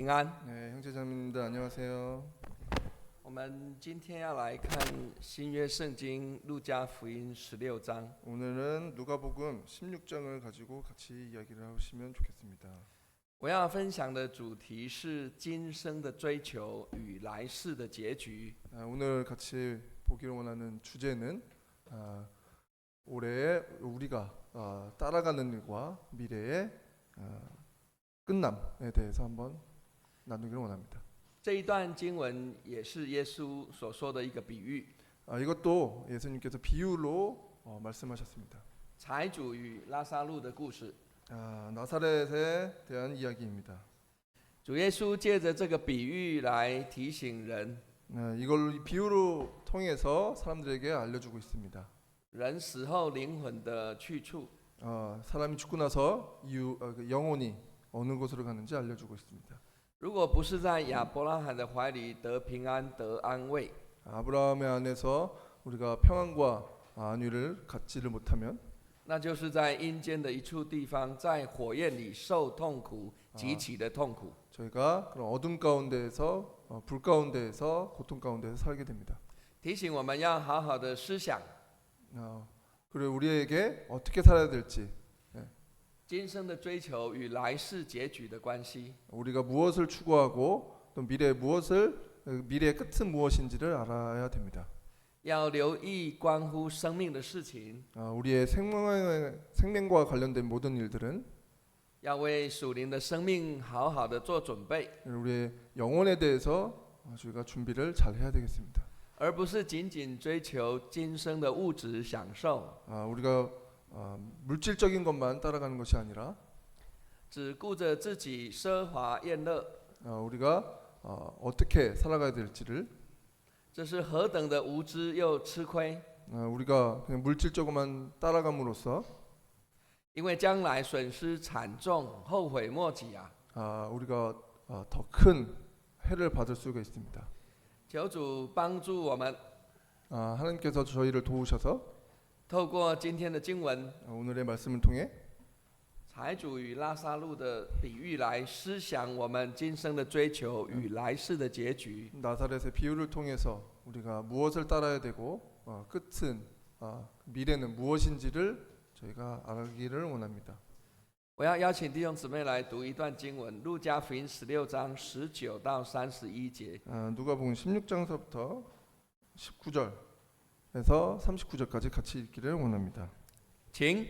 平安。 네, 형제자매님들 안녕하세요. 我们今天要来看新约圣经路加福音16章。 오늘은 누가복음 16장을 가지고 같이 이야기를 하시면 좋겠습니다. 我要分享的主题是今生的追求与来世的结局。 오늘 같이 보기를 원하는 주제는 올해 우리가 따라가는 일과 미래의 끝남에 대해서 한번 나누기를 원합니다. 这一段经文也是耶稣所说的一个比喻， 이것도 예수님께서 비유로 말씀하셨습니다. 财主与拉撒路的故事。 나사렛에 대한 이야기입니다. 主耶稣借着这个比喻来提醒人， 이걸 비유로 통해서 사람들에게 알려주고 있습니다. 人死后灵魂的去处。 사람이 죽고 나서 영혼이 어느 곳으로 가는지 알려주고 있습니다. 如果不是在亚伯拉罕的怀里得平安得安慰， 아브라함의 안에서 우리가 평안과 안위를 갖지를 못하면 那就是在阴间的一处地方，在火焰里受痛苦，极其的痛苦。 저희가 그런 어둠 가운데에서 불 가운데에서 고통 가운데서 살게 됩니다. 提醒我们要好好的思想 그리고 우리에게 어떻게 살아야 될지, 今生的追求与来世结局的关系。 우리가 무엇을 추구하고 또 미래의 끝은 무엇인지를 알아야 됩니다. 要留意关乎生命的事情， 우리의 생명과 관련된 모든 일들은 要为属灵的生命好好的做准备， 우리의 영혼에 대해서 저희가 준비를 잘 해야 되겠습니다. 而不是仅仅追求今生的物质享受， 우리가 물질적인 것만 따라가는 것이 아니라 只顾着自己奢华宴乐， 우리가 어떻게 살아가야 될지를 这是何等的无知又吃亏！ 우리가 그냥 물질적으로만 따라감으로써 因为将来损失惨重，后悔莫及啊！ 우리가 더 큰 해를 받을 수가 있습니다. 求主帮助我们， 하나님께서 저희를 도우셔서 透过今天的经文， 오늘의 말씀을 통해 财主与拉撒路的比喻来思想我们今生的追求与来世的结局。 나사렛의 비유를 통해서 우리가 무엇을 따라야 되고 끝은 미래는 무엇인지를 저희가 알기를 원합니다. 我要邀请弟兄姊妹来读一段经文，路加福音16章19到31节。 누가복음 16장서부터 19절에서 39절까지 같이 읽기를 원합니다. 请。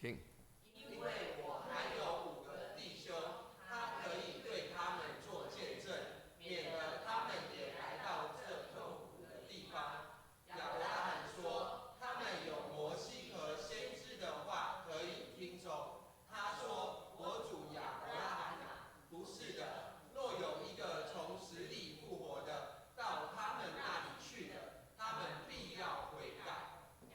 请。 因为我还有5个弟兄，他可以对他们做见证，免得他们也来到这痛苦的地方。亚伯拉罕说，他们有摩西和先知的话可以听从。他说，我主亚伯拉罕啊，不是的，若有一个从死里复活的到他们那里去的，他们必要悔改。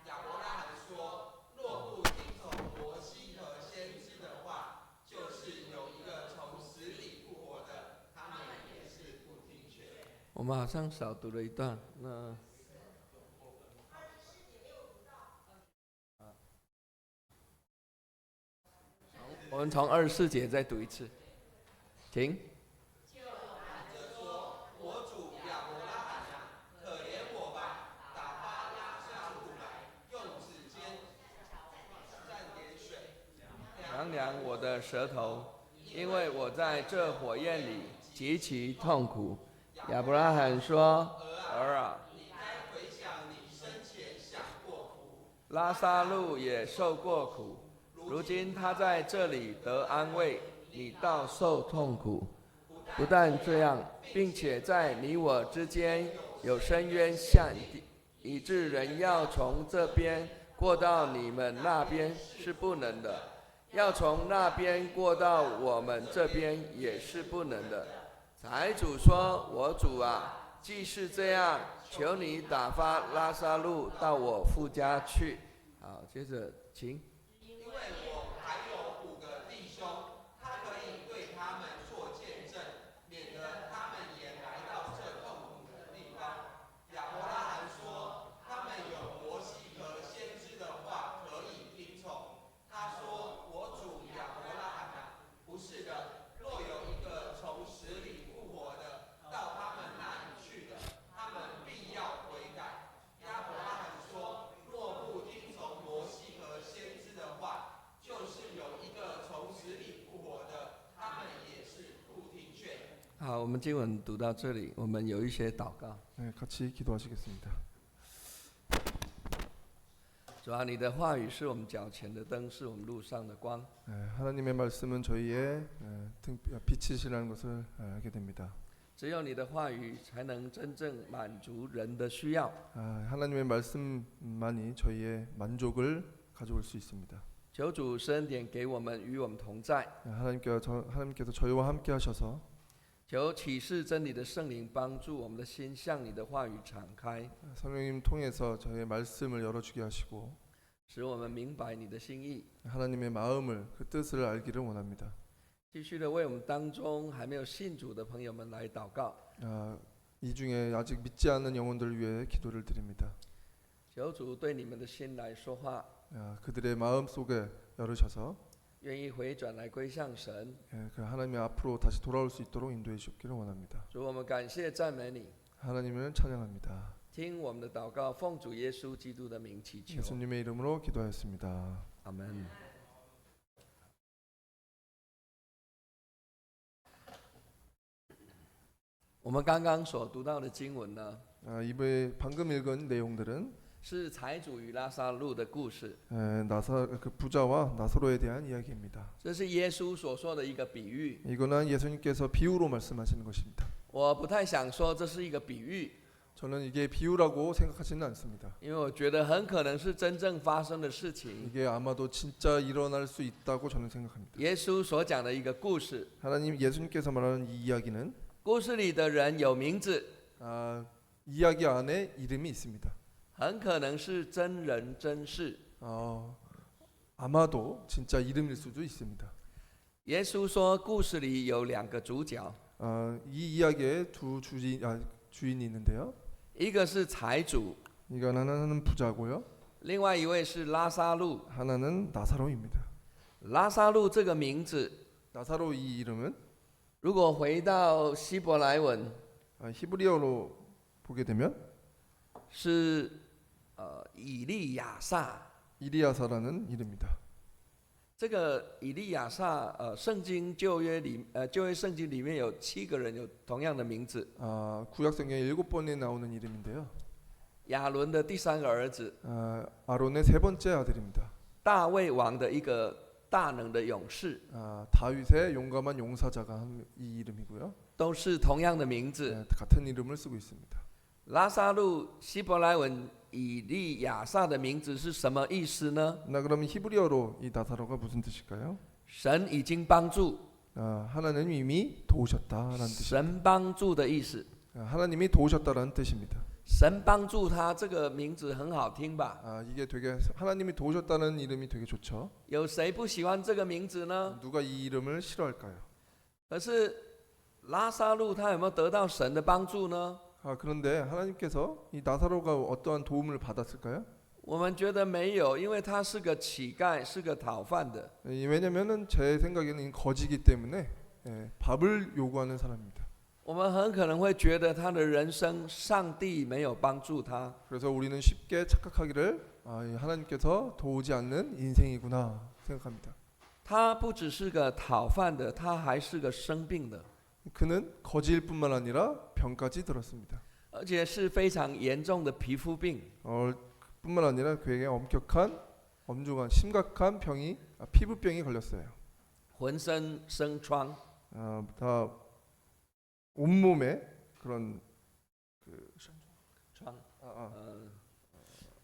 亚伯拉罕说，若不听从摩西和先知的话，就是有一个从死里复活的，他们也是不听劝。 我们好像少读了一段，那我们从24节再读一次，请。 我主亚伯拉罕啊，可怜我吧，打发拉撒路来，用指尖蘸点水，凉凉我的舌头，因为我在这火焰里极其痛苦。亚伯拉罕说：“儿啊，你该回想你生前享过福，拉撒路也受过苦，如今他在这里得安慰，你倒受痛苦。不但这样，并且在你我之间有深渊相抵，以致人要从这边过到你们那边是不能的，要从那边过到我们这边也是不能的。财主说：“我主啊，既是这样，求你打发拉撒路到我父家去。”好，接着请。因为我还有5个弟兄，他可以对他们做见证，免得他们也来到这痛苦的地方。亚伯拉罕说，他们有摩西和先知的话可以听从。他说：“我主亚伯拉罕啊，不是的，若有一个从死里复活的到他们那里去的，他们必要悔改。”亚伯拉罕说：“若不听从摩西和先知的话，就是有一个从死里复活的，他们也是不听劝。”好，我们经文读到这里，我们有一些祷告。 네, 같이 기도하시겠습니다. 主啊，你的话语是我们脚前的灯，是我们路上的光。 하나님의 말씀은 저희의 빛이시라는 것을 알게 됩니다. 只有你的话语才能真正满足人的需要。 하나님의 말씀만이 저희의 만족을 가져올 수 있습니다. 求主施恩典给我们，与我们同在。 하나님께서 저희와 함께 하셔서 求启示真理的圣灵帮助我们的心向你的话语敞开， 성령님 통해서 저희의 말씀을 열어주게 하시고 使我们明白你的心意。 하나님의 마음을 그 뜻을 알기를 원합니다. 继续的为我们当中还没有信主的朋友们来祷告。 이 중에 아직 믿지 않는 영혼들을 위해 기도를 드립니다. 求主对你们的心来说话， 그들의 마음 속에 열으셔서 愿意回转来归向神。 그 하나님의 앞으로 다시 돌아올 수 있도록 인도해 주시기를 원합니다. 主，我们感谢赞美你， 하나님을 찬양합니다. 听我们的祷告，奉主耶稣基督的名祈求， 예수님의 이름으로 기도하였습니다. 阿门。我们刚刚所读到的经文呢， 이번에 방금 읽은 내용들은 是财主与拉撒路的故事。 그 부자와 나사로에 대한 이야기입니다. 这是耶稣所说的一个比喻。 이거는 예수님께서 비유로 말씀하시는 것입니다. 我不太想说这是一个比喻， 저는 이게 비유라고 생각하지는 않습니다. 因为我觉得很可能是真正发生的事情。 이게 아마도 진짜 일어날 수 있다고 저는 생각합니다. 耶稣所讲的一个故事， 예수님께서 말하는 이 이야기는 故事里的人有名字， 이야기 안에 이름이 있습니다. 很可能是真人真事。 아마도 진짜 이름일 수도 있습니다. 耶稣说，故事里有2个主角， 이 이야기에 두 주인이 있는데요. 一个是财主， 이건 하나는 부자고요. 另外一位是拉撒路。 하나는 나사로입니다. 拉撒路这个名字， 나사로 이 이름은 如果回到希伯来文， 히브리어로 보게 되면 是以利亚撒。 이리야사라는 이름입니다. 这个以利亚撒，圣经旧约圣经里面有7个人有同样的名字。 구약성경에 7번에 나오는 이름인데요. 亚伦的第3个儿子， 아론의 3번째 아들입니다. 大卫王的一个大能的勇士， 다윗의 용감한 용사자가 한 이 이름이고요. 都是同样的名字。 같은 이름을 쓰고 있습니다. 拉撒路希伯来文以利亚撒的名字是什么意思呢？ 그러면 히브리어로 이 나사로가 무슨 뜻일까요? 神已经帮助， 하나님 이미 도우셨다라는 뜻입니다. 神帮助的意思。 하나님이 도우셨다라는 뜻입니다. 神帮助他这个名字很好听吧？ 이게 되게 하나님이 도우셨다는 이름이 되게 좋죠. 有谁不喜欢这个名字呢？ 누가 이 이름을 싫어할까요? 可是拉撒路他有没有得到神的帮助呢？ 그런데 하나님께서 이 나사로가 어떠한 도움을 받았을까요? 我们觉得没有，因为他是个乞丐，是个讨饭的。 왜냐면은 제 생각에는 거지기 때문에 밥을 요구하는 사람입니다. 我们很可能会觉得他的人生上帝没有帮助他。 그래서 우리는 쉽게 착각하기를 하나님께서 도우지 않는 인생이구나 생각합니다. 他不只是个讨饭的，他还是个生病的， 그는 거지일 뿐만 아니라 병까지 들었습니다. 而且是非常严重的皮肤病。 뿐만 아니라 그에게 엄격한 엄중한 심각한 병이 피부병이 걸렸어요. 浑身生疮， 다 온몸에 그런 그 疮，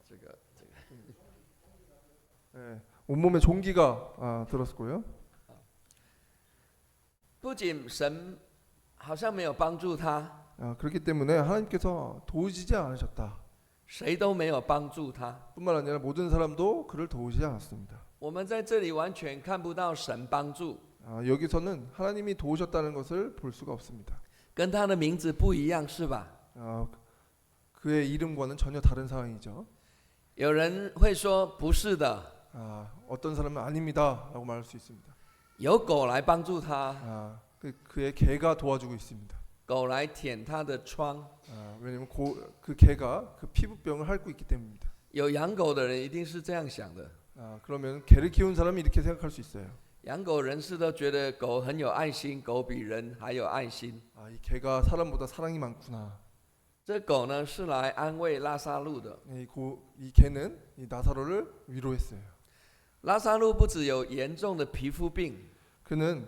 这个 예, 온몸에 종기가 들었고요. 不仅神好像没有帮助他， 그렇기 때문에 하나님께서 도우시지 않으셨다. 谁都没有帮助他。 뿐만 아니라 모든 사람도 그를 도우시지 않았습니다. 我们在这里完全看不到神帮助， 여기서는 하나님이 도우셨다는 것을 볼 수가 없습니다. 跟他的名字不一样，是吧？ 그의 이름과는 전혀 다른 상황이죠. 有人会说不是的， 어떤 사람은 아닙니다라고 말할 수 있습니다. 有狗来帮助他， 그의 개가 도와주고 있습니다. 狗来舔他的疮。 왜냐하면 그 개가 그 피부병을 앓고 있기 때문입니다. 有养狗的人一定是这样想的。 그러면 개를 키운 사람이 이렇게 생각할 수 있어요. 养狗人士都觉得狗很有爱心，狗比人还有爱心。 이 개가 사람보다 사랑이 많구나. 这狗呢是来安慰拉撒路的。 이 개는 이 나사로를 위로했어요. 拉撒路不只有严重的皮肤病， 그는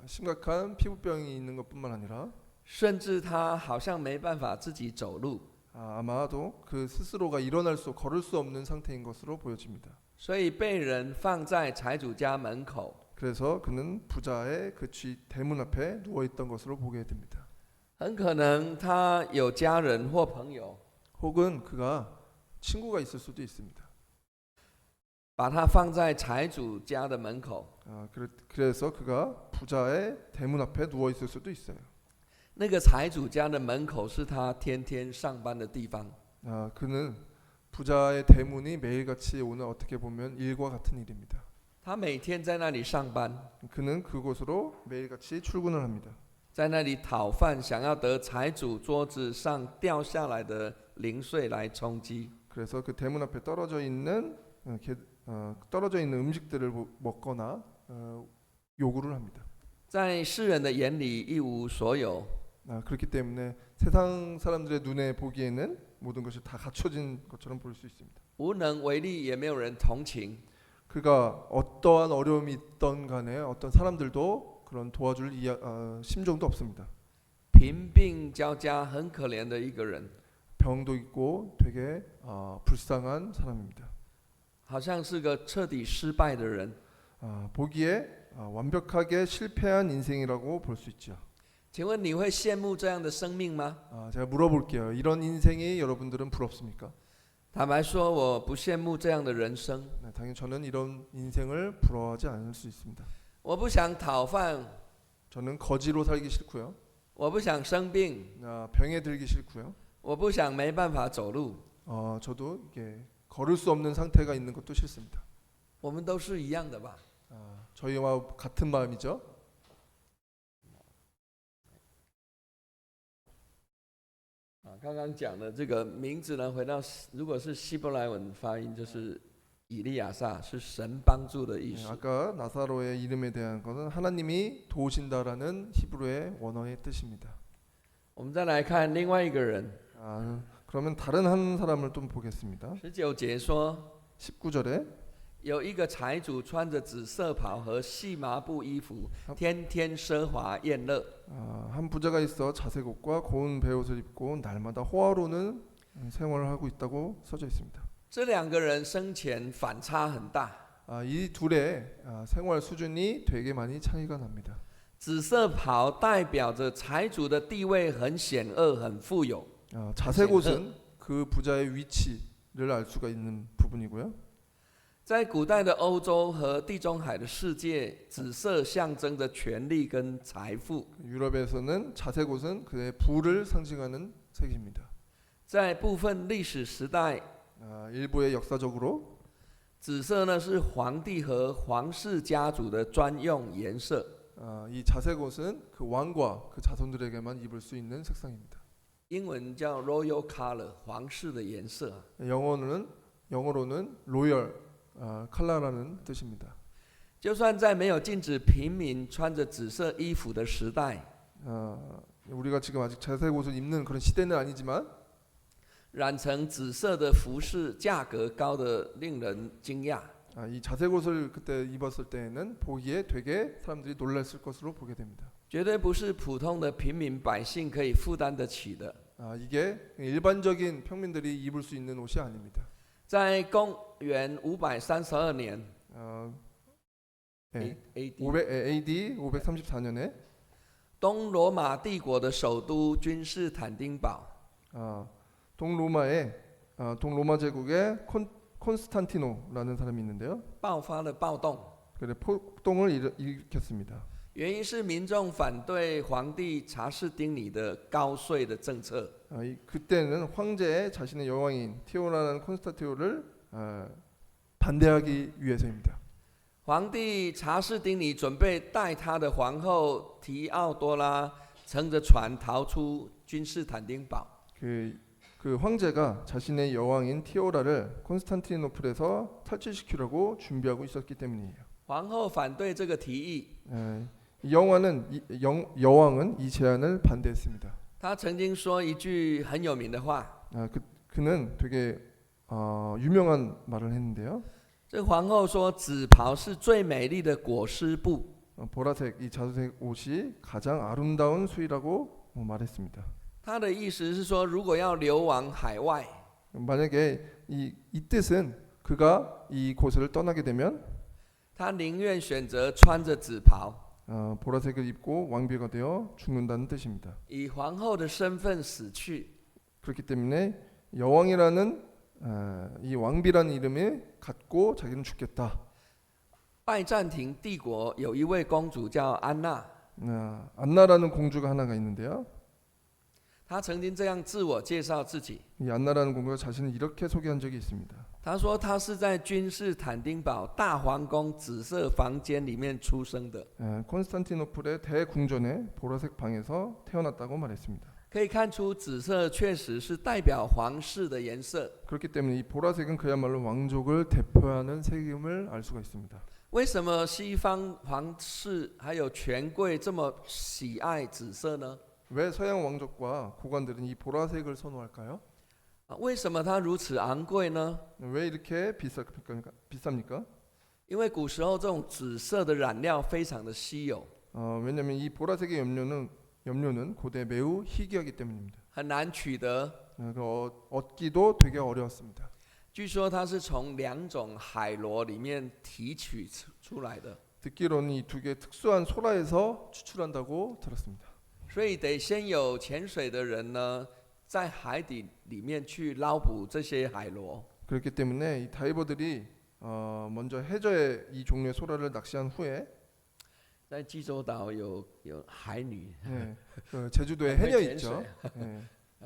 심각한 피부병이 있는 것뿐만 아니라 甚至他好像没办法自己走路， 아마도 그 스스로가 걸을 수 없는 상태인 것으로 보여집니다. 所以被人放在财主家门口。 그래서 그는 부자의 그 대문 앞에 누워 있던 것으로 보게 됩니다. 很可能他有家人或朋友， 혹은 그가 친구가 있을 수도 있습니다. 把他放在财主家的门口。 그래서 그가 부자의 대문 앞에 누워 있을 수도 있어요. 那个财主家的门口是他天天上班的地方。 그는 부자의 대문이 매일같이 오는 어떻게 보면 일과 같은 일입니다. 他每天在那里上班， 그는 그곳으로 매일같이 출근을 합니다. 在那里讨饭，想要得财主桌子上掉下来的零碎来充饥。 그래서 그 대문 앞에 떨어져 있는 음식들을 먹거나 요구를 합니다. 在世人的眼里一无所有， 그렇기 때문에 세상 사람들의 눈에 보기에는 모든 것이 다 갖춰진 것처럼 볼 수 있습니다. 无能为力，也没有人同情。 그가 어떠한 어려움이 있던 간에 어떤 사람들도 그런 도와줄 심정도 없습니다. 贫病交加，很可怜的一个人， 병도 있고 되게 불쌍한 사람입니다. 好像是个彻底失败的人。 보기에 완벽하게 실패한 인생이라고 볼 수 있죠. 请问你会羡慕这样的生命吗？ 제가 물어볼게요. 이런 인생이 여러분들은 부럽습니까? 坦白说，我不羡慕这样的人生。 당연히 저는 이런 인생을 부러워하지 않을 수 있습니다. 我不想讨饭， 저는 거지로 살기 싫고요. 我不想生病， 병에 들기 싫고요. 我不想没办法走路。 저도 이게 걸을 수 없는 상태가 있는 것도 싫습니다. 我们都是一样的吧？ 저희와 같은 마음이죠. 刚刚讲的这个名字呢，回到如果是希伯来文发音，就是以利亚撒，是神帮助的意思。 아까 나사로의 이름에 대한 것은 하나님이 도우신다라는 히브리의 원어의 뜻입니다. 我们再来看另外一个人， 그러면 다른 한 사람을 좀 보겠습니다. 19节说， 19절에 有一个财主穿着紫色袍和细麻布衣服，天天奢华宴乐。 한 부자가 있어 자색 옷과 고운 베옷을 입고 날마다 호화로는 생활을 하고 있다고 써져 있습니다. 这两个人生前反差很大。 이 둘의 생활 수준이 되게 많이 차이가 납니다. 紫色袍代表着财主的地位很显赫、很富有。 자색 옷은 그 부자의 위치를 알 수가 있는 부분이고요. 在古代的欧洲和地中海的世界，紫色象征着权力跟财富。 유럽에서는 자색 옷은 그의 부를 상징하는 색입니다. 在部分历史时代， 일부의 역사적으로 紫色呢是皇帝和皇室家族的专用颜色。 이 자색 옷은 그 왕과 그 자손들에게만 입을 수 있는 색상입니다. 英文叫 Royal Color， 皇室的颜色。 영어로는 로열 칼라라는 뜻입니다. 就算在没有禁止平民穿着紫色衣服的时代， 우리가 지금 아직 자색 옷을 입는 그런 시대는 아니지만 染成紫色的服饰，价格高的令人惊讶。 이 자색 옷을 그때 입었을 때에는 보기에 되게 사람들이 놀랐을 것으로 보게 됩니다. 绝对不是普通的平民百姓可以负担得起的。 이게 일반적인 평민들이 입을 수 있는 옷이 아닙니다. 在公元532年 네, AD， AD 534년에 东罗马帝国的首都君士坦丁堡， 동로마 제국의 콘스탄티노라는 사람이 있는데요. 爆发了暴动， 그래 폭동을 일으켰습니다. 原因是民众反对皇帝查士丁尼的高税的政策。 그때는 황제의 자신의 여왕인 티오라는 콘스탄티노를 반대하기 위해서입니다. 皇帝查士丁尼准备带他的皇后提奥多拉乘着船逃出君士坦丁堡。 그 황제가 자신의 여왕인 티오라를 콘스탄티노플에서 탈출시키려고 준비하고 있었기 때문이에요. 皇后反对这个提议， 여왕은 이 제안을 반대했습니다. 他曾经说一句很有名的话， 그는 되게 유명한 말을 했는데요. 这皇后说紫袍是最美丽的裹尸布。 보라색 이 자주색 옷이 가장 아름다운 수의라고 말했습니다. 他的意思是说，如果要流亡海外， 만약에 이 뜻은 그가 이 곳을 떠나게 되면 他宁愿选择穿着紫袍， 보라색을 입고 왕비가 되어 죽는다는 뜻입니다. 以皇后的身份死去。 그렇기 때문에 여왕이라는 이 왕비라는 이름을 갖고 자기는 죽겠다. 拜占庭帝国有一位公主叫安娜， 안나라는 공주가 하나가 있는데요. 她曾经这样自我介绍自己， 이 안나라는 공주가 자신을 이렇게 소개한 적이 있습니다. 她说她是在君士坦丁堡大皇宫紫色房间里面出生的。 콘스탄티노플의 대궁전의 보라색 방에서 태어났다고 말했습니다. 可以看出，紫色确实是代表皇室的颜色。 그렇기 때문에 이 보라색은 그야말로 왕족을 대표하는 색임을 알 수가 있습니다. 为什么西方皇室还有权贵这么喜爱紫色呢？ 왜 서양 왕족과 고관들은 이 보라색을 선호할까요? 为什么它如此昂贵呢？ 왜 이렇게 비쌉니까? 因为古时候这种紫色的染料非常的稀有， 왜냐하면 이 보라색의 염료는 고대 매우 희귀하기 때문입니다. 很难取得。 얻기도 되게 어려웠습니다. 据说它是从2种海螺里面提取出来的， 듣기로는 이 두 개의 특수한 소라에서 추출한다고 들었습니다. 所以得先有潜水的人呢，在海底里面去捞捕这些海螺。 그렇기 때문에 이 다이버들이 먼저 해저에 이 종류의 소라를 낚시한 후에 在济州岛有海女， 제주도에 해녀 있죠.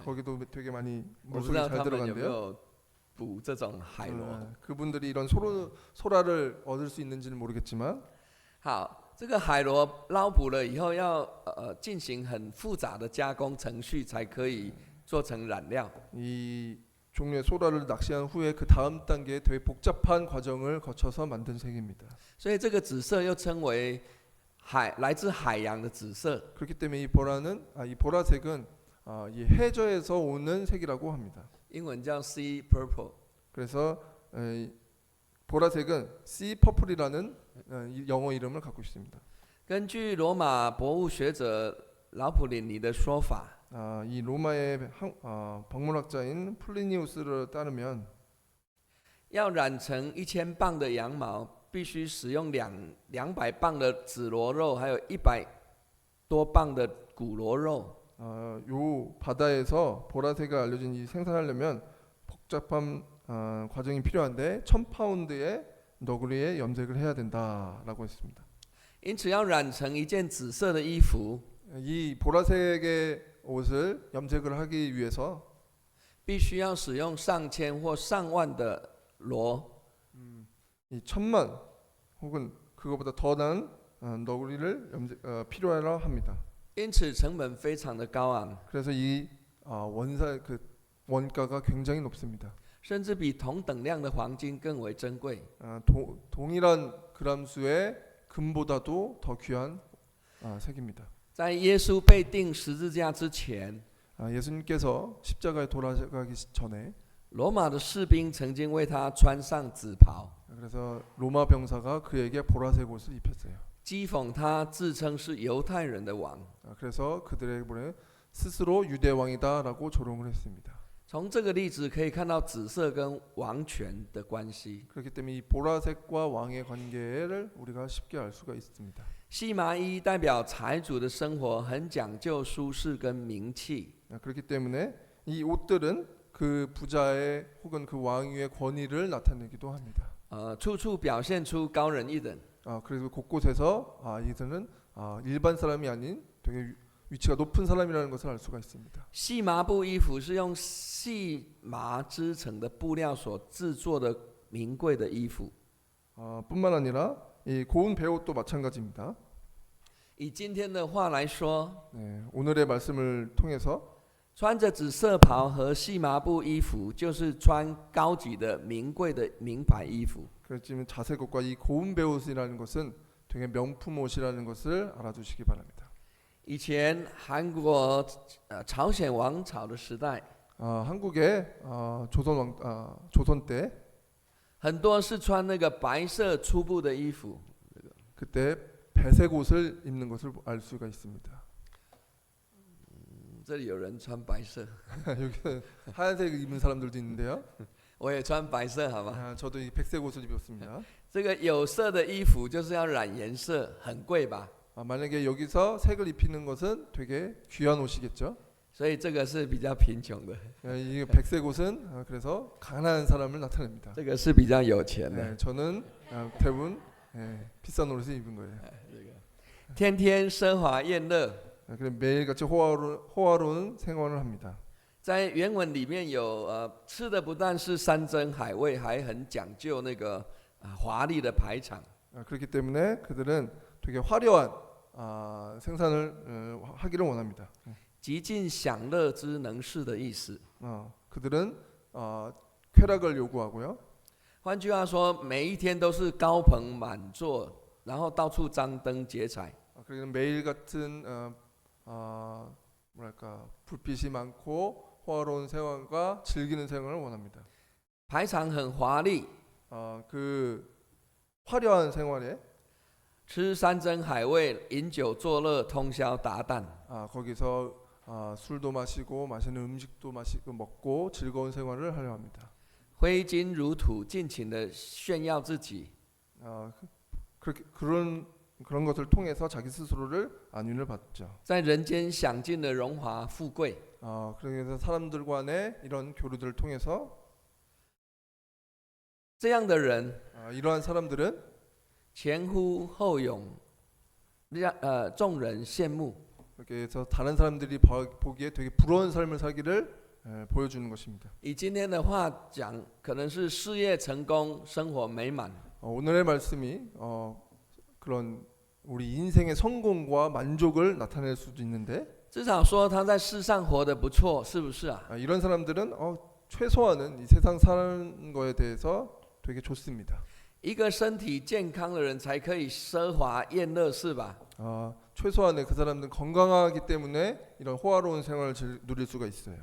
거기도 되게 많이 我不知 물속에 道 잘 他们有没 들어간대요. 有捕这种海螺。 그분들이 이런 소라를 얻을 수 있는지는 모르겠지만 好，这个海螺捞捕了以后要进行很复杂的加工程序，才可以做成染料。 이 종류의 소라를 낚시한 후에 그 다음 단계에 되게 복잡한 과정을 거쳐서 만든 색입니다. 所以这个紫色又称为来自海洋的紫色。 그렇기 때문에 이 보라색은 이 해저에서 오는 색이라고 합니다. 英文叫 sea purple。 그래서 보라색은 sea purple이라는 영어 이름을 갖고 있습니다. 根据罗马博物学者劳普林尼的说法， 이 로마의 박물학자인 플리니우스를 따르면 要染成1000磅的羊毛，必须使用200磅的紫螺肉，还有100多磅的骨螺肉。 요 바다에서 보라색을 알려진 이 생산하려면 복잡한 과정이 필요한데 1000파운드의 너구리에 염색을 해야 된다라고 했습니다. 因此，要染成一件紫色的衣服， 이 보라색의 옷을 염색을 하기 위해서 必须要使用上千或上万的螺。 이 1000만 혹은 그거보다 더 나은 너구리를 필요하라 합니다. 因此成本非常的高昂， 그래서 이 원가가 굉장히 높습니다. 甚至比同等量的黄金更为珍贵。 동일한 그람수의 금보다도 더 귀한 색입니다. 在耶稣被钉十字架之前， 예수님께서 십자가에 돌아가기 전에 罗马的士兵曾经为他穿上紫袍， 그래서 로마 병사가 그에게 보라색 옷을 입혔어요. 讥讽他自称是犹太人的王。 그래서 그들에게 보내 스스로 유대 왕이다라고 조롱을 했습니다. 从这个例子可以看到紫色跟王权的关系。 그렇기 때문에 이 보라색과 왕의 관계를 우리가 쉽게 알 수가 있습니다. 细麻衣代表财主的生活很讲究舒适跟名气， 그렇기 때문에 이 옷들은 그 부자의 혹은 그 왕위의 권위를 나타내기도 합니다. 处处表现出高人一等。 그래서 곳곳에서 이들은 일반 사람이 아닌 되게 위치가 높은 사람이라는 것을 알 수가 있습니다. 细麻布衣服是用细麻织成的布料所制作的名贵的衣服。 뿐만 아니라 이 고운 베옷도 마찬가지입니다. 以今天的话来说， 오늘의 말씀을 통해서 穿着紫色袍和细麻布衣服，就是穿高级的名贵的名牌衣服。 그렇지만 자색 옷과 이 고운 베옷이라는 것은 되게 명품 옷이라는 것을 알아두시기 바랍니다. 以前韩国朝鲜王朝的时代， 한국의 조선 때 很多是穿那个白色粗布的衣服。 그때 배색 옷을 입는 것을 알 수가 있습니다. 这里有人穿白色， 여기 하얀색 입는 사람들도 있는데요. 我也穿白色，好吗？ 저도 이 백색 옷을 입었습니다. 这个有色的衣服就是要染颜色，很贵吧？ 만약에 여기서 색을 입히는 것은 되게 귀한 옷이겠죠. 所以这个是比较贫穷的， 이 백색 옷은 그래서 가난한 사람을 나타냅니다. 这个是比较有钱的。 저는 대부분 비싼 옷을 입은 거예요. 天天奢华宴乐， 그럼 매일같이 호화로운 생활을 합니다. 在原文里面有吃的不但是山珍海味，还很讲究那个华丽的排场。 그렇기 때문에 그들은 되게 화려한 생산을 하기를 원합니다. 极尽享乐之能事的意思。 그들은 쾌락을 요구하고요. 换句话说，每一天都是高朋满座，然后到处张灯结彩。 그리고 매일 같은 뭐랄까 불빛이 많고 호화로운 생활과 즐기는 생활을 원합니다. 排场很华丽， 그 화려한 생활에 吃山珍海味，饮酒作乐，通宵达旦。 거기서 술도 마시고 맛있는 음식도 마시고 먹고 즐거운 생활을 하려 합니다. 挥金如土，尽情的炫耀自己。 그런 것을 통해서 자기 스스로를 안위를 받죠. 在人间享尽了荣华富贵。 그래서 사람들 간의 이런 교류들을 통해서 这样的人 이러한 사람들은 前呼后拥，让众人羡慕。 그렇게 해서 다른 사람들이 보기에 되게 부러운 삶을 살기를 보여주는 것입니다. 以今天的话讲，可能是事业成功，生活美满。 오늘의 말씀이 그런 우리 인생의 성공과 만족을 나타낼 수도 있는데 至少说他在世上活得不错，是不是啊？ 이런 사람들은 최소한은 이 세상 사는 거에 대해서 되게 좋습니다. 一个身体健康的人才可以奢华宴乐，是吧？ 최소한의 그 사람들은 건강하기 때문에 이런 호화로운 생활을 누릴 수가 있어요.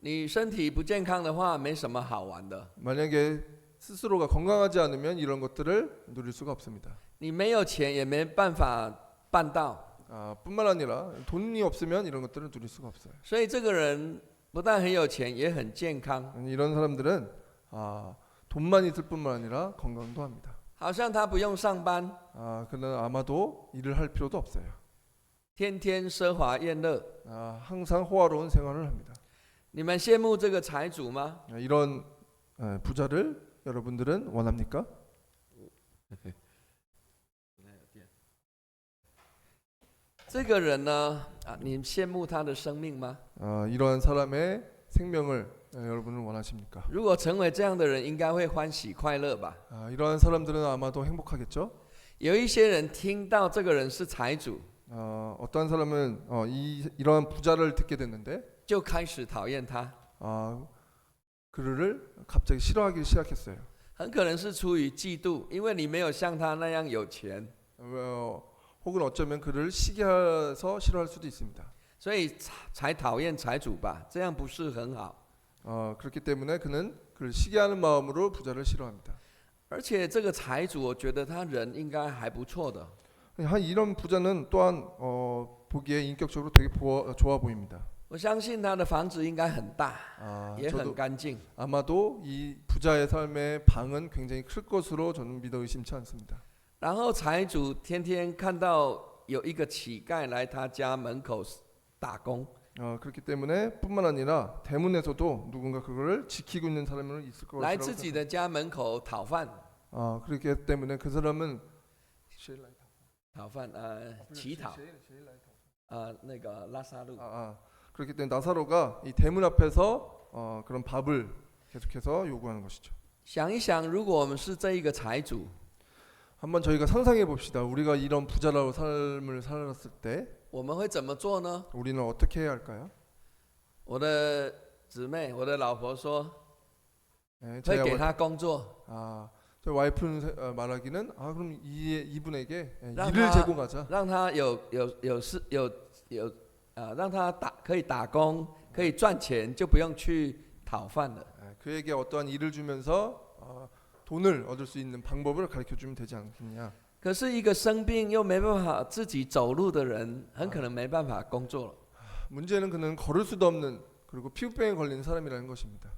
你身体不健康的话，没什么好玩的。 만약에 스스로가 건강하지 않으면 이런 것들을 누릴 수가 없습니다. 你没有钱也没办法办到。 뿐만 아니라 돈이 없으면 이런 것들을 누릴 수가 없어요. 所以这个人不但很有钱，也很健康， 이런 사람들은 돈만 있을 뿐만 아니라 건강도 합니다. 好像他不用上班， 그는 아마도 일을 할 필요도 없어요. 天天奢华宴乐。 항상 호화로운 생활을 합니다. 你们羡慕这个财主吗？ 이런 부자를 여러분들은 원합니까? 这个人呢，你羡慕他的生命吗？ 이러한 사람의 생명을 여러분은 원하십니까? 如果成为这样的人，应该会欢喜快乐吧？ 이러한 사람들은 아마도 행복하겠죠? 有一些人听到这个人是财主， 어떠한 사람은 이러한 부자를 듣게 됐는데 就开始讨厌他， 그를 갑자기 싫어하기 시작했어요. 很可能是出于嫉妒，因为你没有像他那样有钱。 혹은 어쩌면 그를 시기해서 싫어할 수도 있습니다. 所以才讨厌财主吧？这样不是很好。 그렇기 때문에 그는 그를 시기하는 마음으로 부자를 싫어합니다. 而且这个财主，我觉得他人应该还不错的。 이런 부자는 또한 보기에 인격적으로 되게 좋아 보입니다. 我相信他的房子应该很大，也很 저도 干净。 아마도 이 부자의 삶의 방은 굉장히 클 것으로 저는 믿어 의심치 않습니다. 然后财主天天看到有一个乞丐来他家门口打工， 그렇기 때문에 뿐만 아니라 대문에서도 누군가 그거를 지키고 있는 사람은 있을 来 것이라고 自己的家门口讨饭， 그렇기 때문에 그 사람은 讨饭乞讨，那个拉萨路。 그렇기 때문에 나사로가 이 대문 앞에서 그런 밥을 계속해서 요구하는 것이죠. 想一想，如果我们是这一个财主， 한번 저희가 상상해 봅시다. 우리가 이런 부자라고 삶을 살았을 때 我们会怎么做呢？ 우리는 어떻게 해야 할까요? 我的姊妹，我的老婆说， 네, 会给他工作， 저희 와이프는 말하기는 그럼 이분에게 랑 일을 다- 제공하자. 让他让他可以打工，可以赚钱，就不用去讨饭了。 그에게 어떠한 일을 주면서 돈을 얻을 수 있는 방법을 가르쳐 주면 되지 않겠냐. 可是一个生病又没办法自己走路的人，很可能没办法工作了。 문제는 그는 걸을 수도 없는 그리고 피부병에 걸린 사람이라는 것입니다.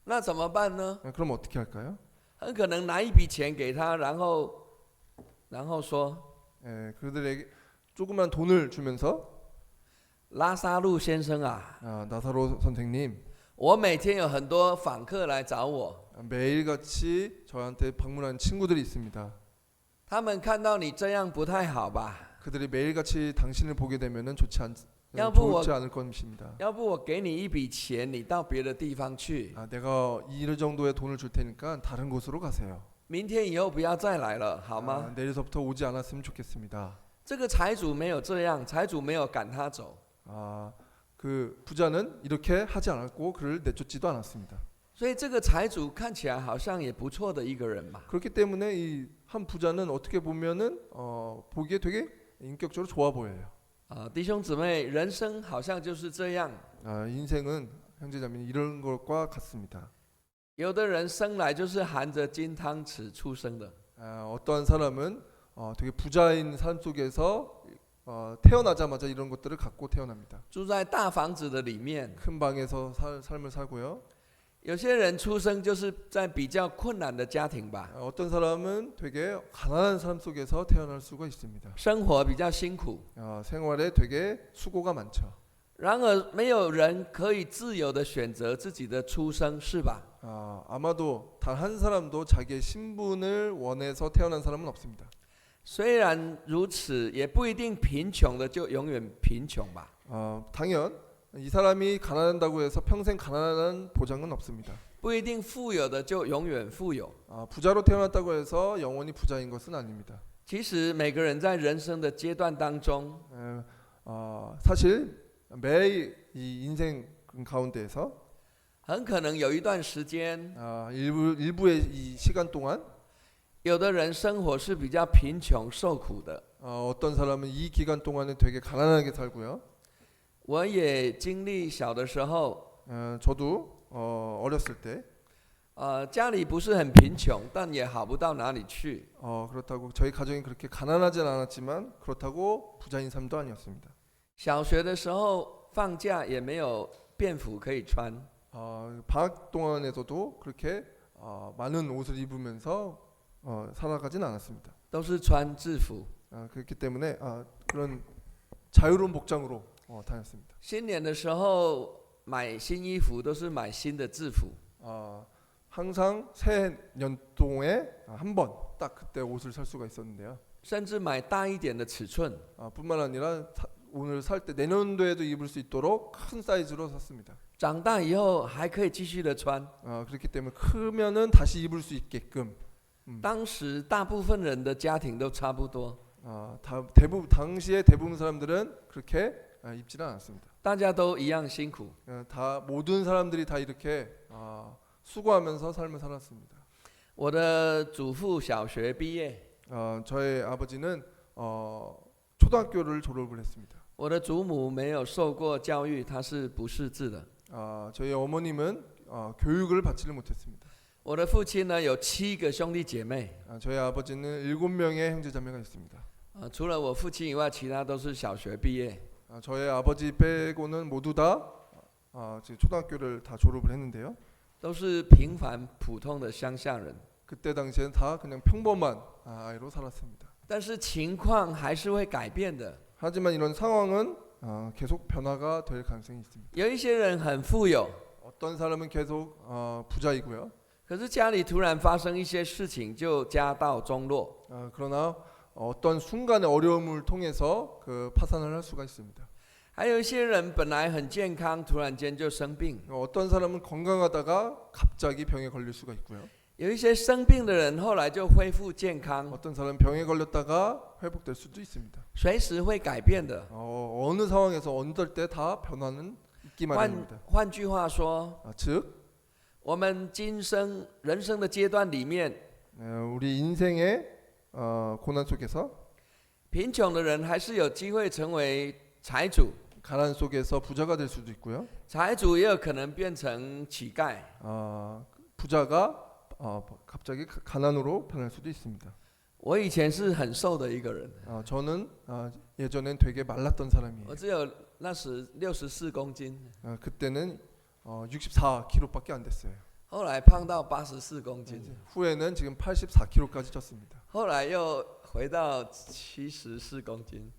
那怎么办呢？ 그럼 어떻게 할까요? 很可能拿一笔钱给他，然后说， 그들에게 조그만 돈을 주면서 拉萨路先生啊， 나사로 선생님 我每天有很多访客来找我， 매일같이 저한테 방문하는 친구들이 있습니다. 他们看到你这样不太好吧？ 그들이 매일같이 당신을 보게 되면은 좋지 않을 것입니다. 要不我给你一笔钱，你到别的地方去， 내가 이 정도의 돈을 줄 테니까 다른 곳으로 가세요. 明天以后不要再来了，好吗？ 내일서부터 오지 않았으면 좋겠습니다. 这个财主没有这样，财主没有赶他走， 그 부자는 이렇게 하지 않았고 그를 내쫓지도 않았습니다. 所以这个财主看起来好像也不错的一个人嘛。 그렇기 때문에 이 한 부자는 어떻게 보면은 보기에 되게 인격적으로 좋아 보여요. 弟兄姊妹，人生好像就是这样。 인생은 형제자매는 이런 것과 같습니다. 有的人生来就是含着金汤匙出生的， 어떠한 사람은 되게 부자인 삶 속에서 태어나자마자 이런 것들을 갖고 태어납니다. 住在大房子的里面。 큰 방에서 삶을 살고요. 有些人出生就是在比较困难的家庭吧， 어떤 사람은 되게 가난한 삶 속에서 태어날 수가 있습니다. 生活比较辛苦。 생활에 되게 수고가 많죠. 然而，没有人可以自由的选择自己的出生，是吧？ 아마도 단 한 사람도 자기의 신분을 원해서 태어난 사람은 없습니다. 虽然如此，也不一定贫穷的就永远贫穷吧。 당연 이 사람이 가난한다고 해서 평생 가난한 보장은 없습니다. 不一定富有的就永远富有。 부자로 태어났다고 해서 영원히 부자인 것은 아닙니다. 其实每个人在人生的阶段当中， 사실 매일 이 인생 가운데에서 很可能有一段时间， 일부의 이 시간 동안 有的人生活是比较贫穷受苦的。 어떤 사람은 이 기간 동안에 되게 가난하게 살고요. 我也经历小的时候， 저도 어렸을 때 家里不是很贫穷，但也好不到哪里去。 그렇다고 저희 가정이 그렇게 가난하진 않았지만 그렇다고 부자인 삶도 아니었습니다. 小学的时候放假也没有便服可以穿， 방학 동안에서도 그렇게 많은 옷을 입으면서 살아가진 않았습니다. 都是穿制服。 그렇기 때문에 그런 자유로운 복장으로 다녔습니다. 新年的时候买新衣服都是买新的制服。 항상 새 연도에 한 번 딱 그때 옷을 살 수가 있었는데요. 甚至买大一点的尺寸。 뿐만 아니라 오늘 살 때 내년도에도 입을 수 있도록 큰 사이즈로 샀습니다. 长大以后还可以继续的穿。 그렇기 때문에 크면은 다시 입을 수 있게끔. 当时大部分人的家庭都差不多， 당시에 대부분 사람들은 그렇게 입지는 않았습니다. 大家都一样辛苦。 모든 사람들이 다 이렇게 수고하면서 삶을 살았습니다. 我的祖父小学毕业， 저의 아버지는 초등학교를 졸업을 했습니다. 我的祖母没有受过教育，她是不识字的。 저희 어머님은 교육을 받지를 못했습니다. 我的父亲呢有7个兄弟姐妹， 저희 아버지는 7명의 형제자매가 있습니다. 除了我父亲以外，其他都是小学毕业。 저희 아버지 빼고는 모두 다 초등학교를 다 졸업을 했는데요. 都是平凡普通的乡下人， 그때 당시엔 다 그냥 평범한 아이로 살았습니다. 但是情况还是会改变的。 하지만 이런 상황은 계속 변화가 될 가능성이 있습니다. 有一些人很富有， 어떤 사람은 계속 부자이고요. 可是家里突然发生一些事情，就家道中落。 그러나 어떤 순간의 어려움을 통해서 그 파산을 할 수가 있습니다. 还有一些人本来很健康，突然间就生病。 어떤 사람은 건강하다가 갑자기 병에 걸릴 수가 있고요. 有一些生病的人后来就恢复健康， 어떤 사람은 병에 걸렸다가 회복될 수도 있습니다. 随时会改变的。 어느 상황에서 어느 때 다 변화는 있기 마련입니다. 换句话说， 즉 我们今生人生的阶段里面， 우리 인생의 고난 속에서 贫穷的人还是有机会成为财主， 가난 속에서 부자가 될 수도 있고요. 财主也有可能变成乞丐。 부자가 갑자기 가난으로 변할 수도 있습니다. 我以前是很瘦的一个人， 저는 예전엔 되게 말랐던 사람이에요. 我只有那时64公斤， 그때는 64kg밖에 안 됐어요. 后来胖到84公斤， 후에는 지금 84kg까지 쪘습니다. 后来又回到74公斤。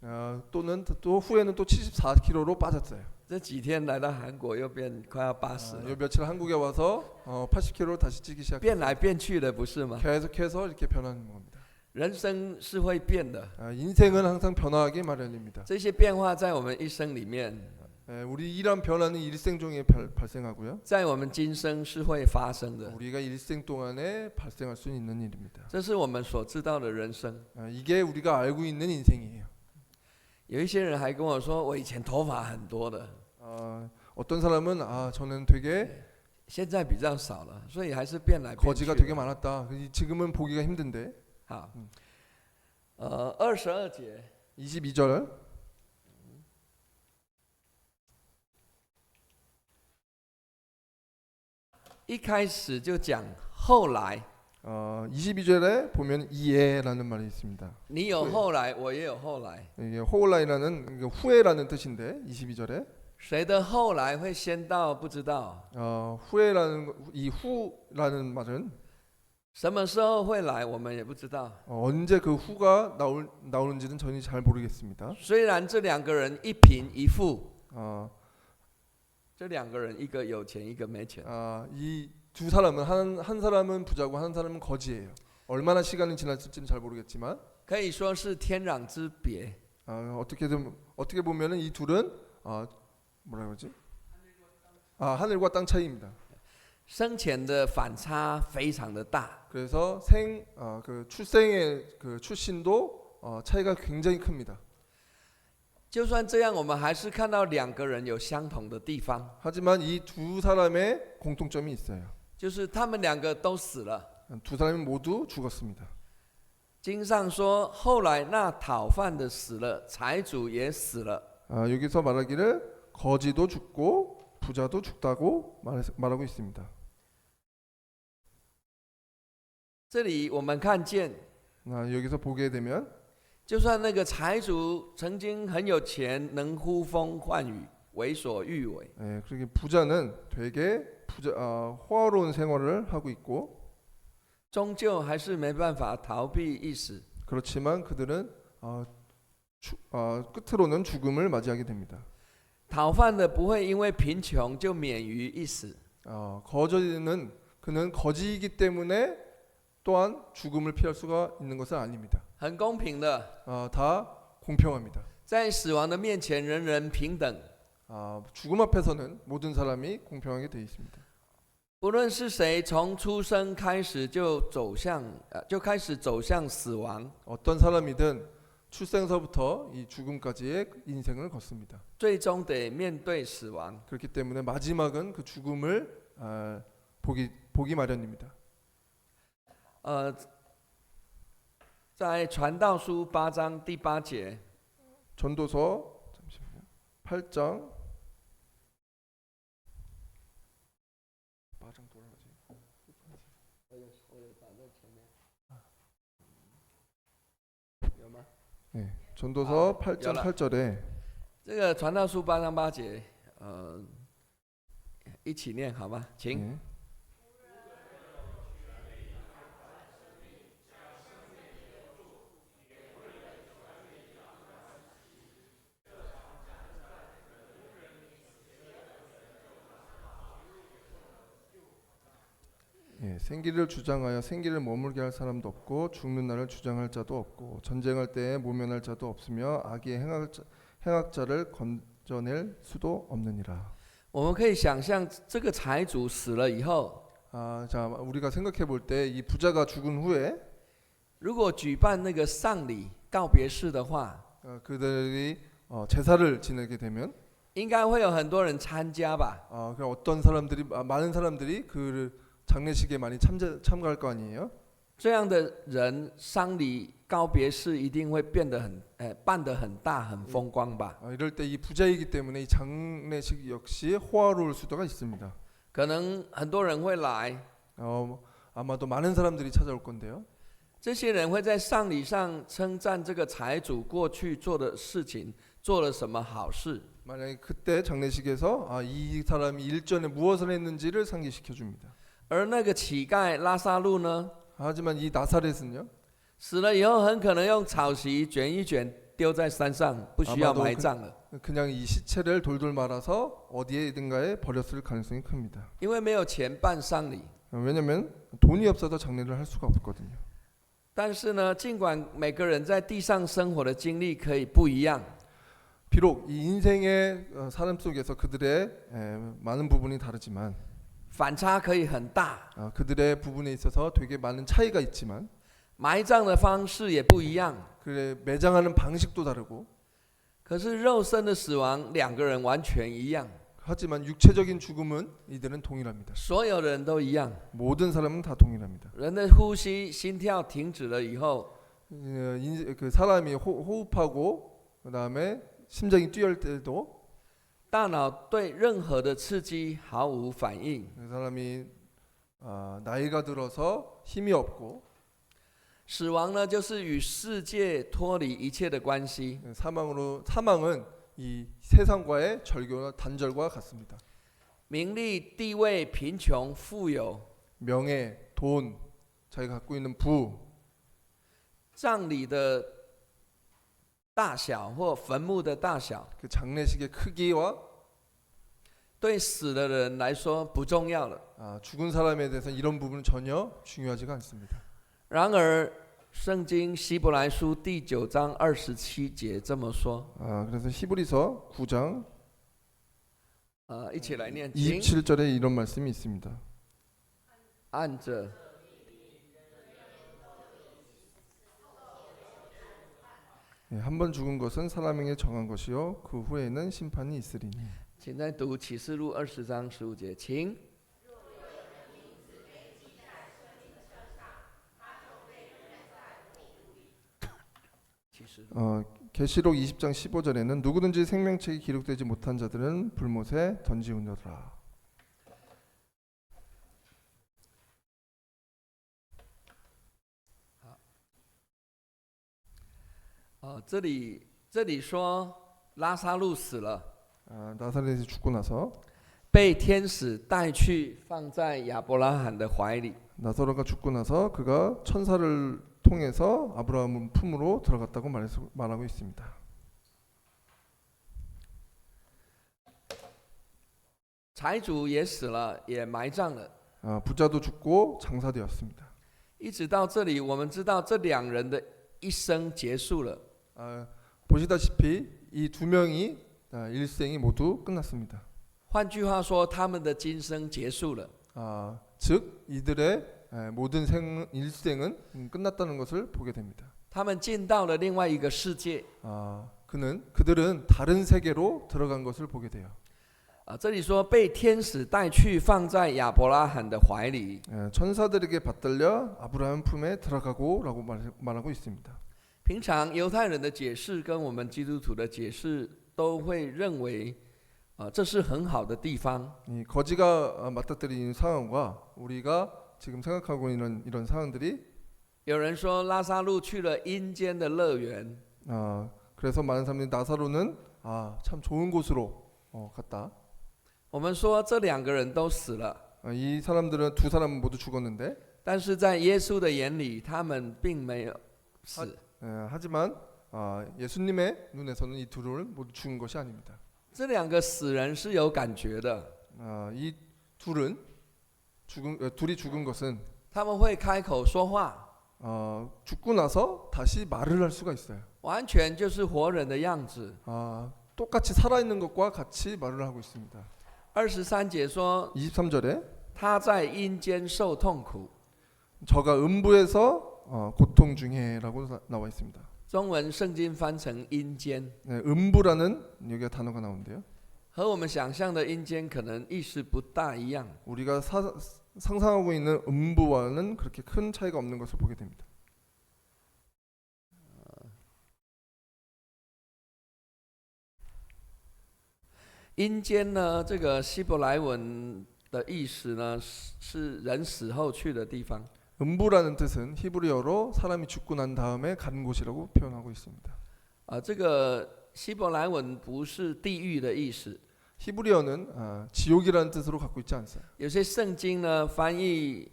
또 후에는 또 74kg로 빠졌어요. 这几天来到韩国又变快要80了， 요 며칠 한국에 와서 80kg 다시 찌기 시작했어요. 变来变去的，不是吗？ 계속해서 이렇게 변하는 겁니다. 人生是会变的， 인생은 항상 변화하기 마련입니다. 这些变化在我们一生里面， 우리 이러한 변화는 일생 중에 발생하고요. 在我们今生是会发生的。 우리가 일생 동안에 발생할 수 있는 일입니다. 这是我们所知道的人生。 이게 우리가 알고 있는 인생이에요. 有一些人还跟我说，我以前头发很多的， 어떤 사람은 저는 되게 现在比较少了，所以还是变来变去 거지가 되게 的。 많았다. 지금은 보기가 힘든데. 好，22节， 22절 一开始就讲后来， 22절에 보면 이에라는 말이 있습니다. 你有后来，我也有后来。 이게 호울라이라는 후에라는 뜻인데 22절에 谁的后来会先到不知道， 후에라는 이 후라는 말은 什么时候会来我们也不知道。 언제 그 후가 나오는지는 저는 잘 모르겠습니다. 虽然这两个人一贫一富， 这两个人一个有钱一个没钱， 이 두 사람은 한 사람은 부자고 한 사람은 거지예요. 얼마나 시간이 지났을지는 잘 모르겠지만 可以说是天壤之别。 어떻게 보면은 이 둘은 뭐라 그러지? 하늘과 땅 차이입니다. 生前的反差非常的大， 그래서 그 출생의 그 출신도 차이가 굉장히 큽니다. 就算这样，我们还是看到两个人有相同的地方， 하지만 이 두 사람의 공통점이 있어요. 就是他们两个都死了。 두 사람이 모두 죽었습니다. 经上说，后来那讨饭的死了，财主也死了。 여기서 말하기를 거지도 죽고 부자도 죽다고 말하고 있습니다. 这里我们看见， 여기서 보게 되면 就算那个财主曾经很有钱，能呼风唤雨，为所欲为， 그렇게 부자는 되게 호화로운 생활을 하고 있고 终究还是没办法逃避一死。 그렇지만 그들은 끝으로는 죽음을 맞이하게 됩니다. 讨饭的不会因为贫穷就免于一死， 그는 거지이기 때문에 또한 죽음을 피할 수가 있는 것은 아닙니다. 很公平的， 다 공평합니다. 在死亡的面前，人人平等。 죽음 앞에서는 모든 사람이 공평하게 되어 있습니다. 不论是谁，从出生开始就开始走向死亡， 어떤 사람이든 출생서부터 이 죽음까지의 인생을 걷습니다. 最终得面对死亡。 그렇기 때문에 마지막은 그 죽음을 보기 마련입니다. 在传道书8章第8节， 전도서 8장 8장 돌아가지. 네, 전도서 8장 8절에 这个传道书8章8节，一起念好吗？请。 네. 예, 생기를 주장하여 생기를 머물게 할 사람도 없고 죽는 날을 주장할 자도 없고 전쟁할 때에 모면할 자도 없으며 악의 행악자를 건져낼 수도 없느니라. 我们可以想象，这个财主死了以后， 자, 우리가 생각해 볼 때 이 부자가 죽은 후에 如果举办那个丧礼告别式的话， 그들이 제사를 지내게 되면 应该会有很多人参加吧？ 그럼 어떤 사람들이 많은 사람들이 그 장례식에 많이 참가할 거 아니에요? 这样的人，丧礼告别式一定会变得办得很大、很风光吧？ 이럴 때 이 부자이기 때문에 이 장례식 역시 호화로울 수도가 있습니다. 可能很多人会来， 아마도 많은 사람들이 찾아올 건데요. 这些人会在丧礼上称赞这个财主过去做的事情，做了什么好事。 만약에 그때 장례식에서 이 사람이 일전에 무엇을 했는지를 상기시켜 줍니다. 而那个乞丐拉撒路呢， 하지만 이 나사렛은요, 死了以后很可能用草席卷一卷丢在山上，不需要埋葬了， 그냥 이 시체를 돌돌 말아서 어디에든가에 버렸을 가능성이 큽니다. 因为没有钱办丧礼。 왜냐하면 돈이 없어서 장례를 할 수가 없거든요. 但是呢，尽管每个人在地上生活的经历可以不一样， 비록 이 인생의 삶 속에서 그들의 많은 부분이 다르지만 反差可以很大， 그들의 부분에 있어서 되게 많은 차이가 있지만 埋葬的方式也不一样。 그래 매장하는 방식도 다르고 可是肉身的死亡，两个人完全一样， 하지만 육체적인 죽음은 이들은 동일합니다. 所有的人都一样。 모든 사람은 다 동일합니다. 人的呼吸、心跳停止了以后， 그 사람이 호흡하고 그다음에 심장이 뛰어올 때도 大脑对任何的刺激毫无反应。 그 사람이 나이가 들어서 힘이 없고 死亡呢，就是与世界脱离一切的关系。 사망은 이 세상과의 단절과 같습니다. 名利、地位、贫穷、富有， 명예, 돈, 자기가 갖고 있는 부, 葬礼的大小或坟墓的大小， 그 장례식의 크기와 对死的人来说不重要了。 죽은 사람에 대해서 이런 부분은 전혀 중요하지가 않습니다. 然而，圣经希伯来书第9章27节这么说。 그래서 히브리서 9장 一起来念，请 27절에 이런 말씀이 있습니다. 按着 한 번 죽은 것은 사람에게 정한 것이요 그 후에는 심판이 있으리니. 请再读启示录20章15节，请。 계시록 20장 15절에는 누구든지 생명책이 기록되지 못한 자들은 불못에 던지우느라. 这里说拉撒路死了， 나사렛이 죽고 나서 被天使带去放在亚伯拉罕的怀里。 나사로가 죽고 나서 그가 천사를 통해서 아브라함 품으로 들어갔다고 말하고 있습니다. 财主也死了，也埋葬了。 부자도 죽고 장사되었습니다. 一直到这里，我们知道这两人的一生结束了。 보시다시피 이 두 명이 일생이 모두 끝났습니다. 换句话说，他们的今生结束了。 즉 이들의 모든 일생은 끝났다는 것을 보게 됩니다. 他们进到了另外一个世界。 그들은 다른 세계로 들어간 것을 보게 돼요. 这里说被天使带去放在亚伯拉罕的怀里。 천사들에게 받들려 아브라함 품에 들어가고라고 말하고 있습니다. 平常犹太人的解释跟我们基督徒的解释都会认为，这是很好的地方。 이 거지가 맞닥뜨리는 상황과 우리가 지금 생각하고 있는 이런 상황들이 有人说拉撒路去了阴间的乐园， 그래서 많은 사람들이 나사로는 참 좋은 곳으로 갔다. 我们说这两个人都死了， 이 사람들은 두 사람은 모두 죽었는데 但是在耶稣的眼里，他们并没有死。 하지만 예수님의 눈에서는 이 둘을 모두 죽은 것이 아닙니다. 这两个死人是有感觉的， 이 둘이 죽은 것은 他们会开口说话， 죽고 나서 다시 말을 할 수가 있어요. 完全就是活人的样子。 똑같이 살아있는 것과 같이 말을 하고 있습니다. 23节说， 23절에 他在阴间受痛苦。 저가 음부에서 고통 중에라고 나와 있습니다. 中文圣经翻成阴间， 음부라는 여기가 단어가 나오는데요. 和我们想象的阴间可能意思不大一样。 우리가 상상하고 있는 음부와는 그렇게 큰 차이가 없는 것을 보게 됩니다. 阴间呢，这个希伯来文的意思呢，是人死后去的地方。 음부라는 뜻은 히브리어로 사람이 죽고 난 다음에 가는 곳이라고 표현하고 있습니다. 这个希伯来文不是地狱的意思。 히브리어는 지옥이라는 뜻으로 갖고 있지 않아요. 有些圣经呢翻译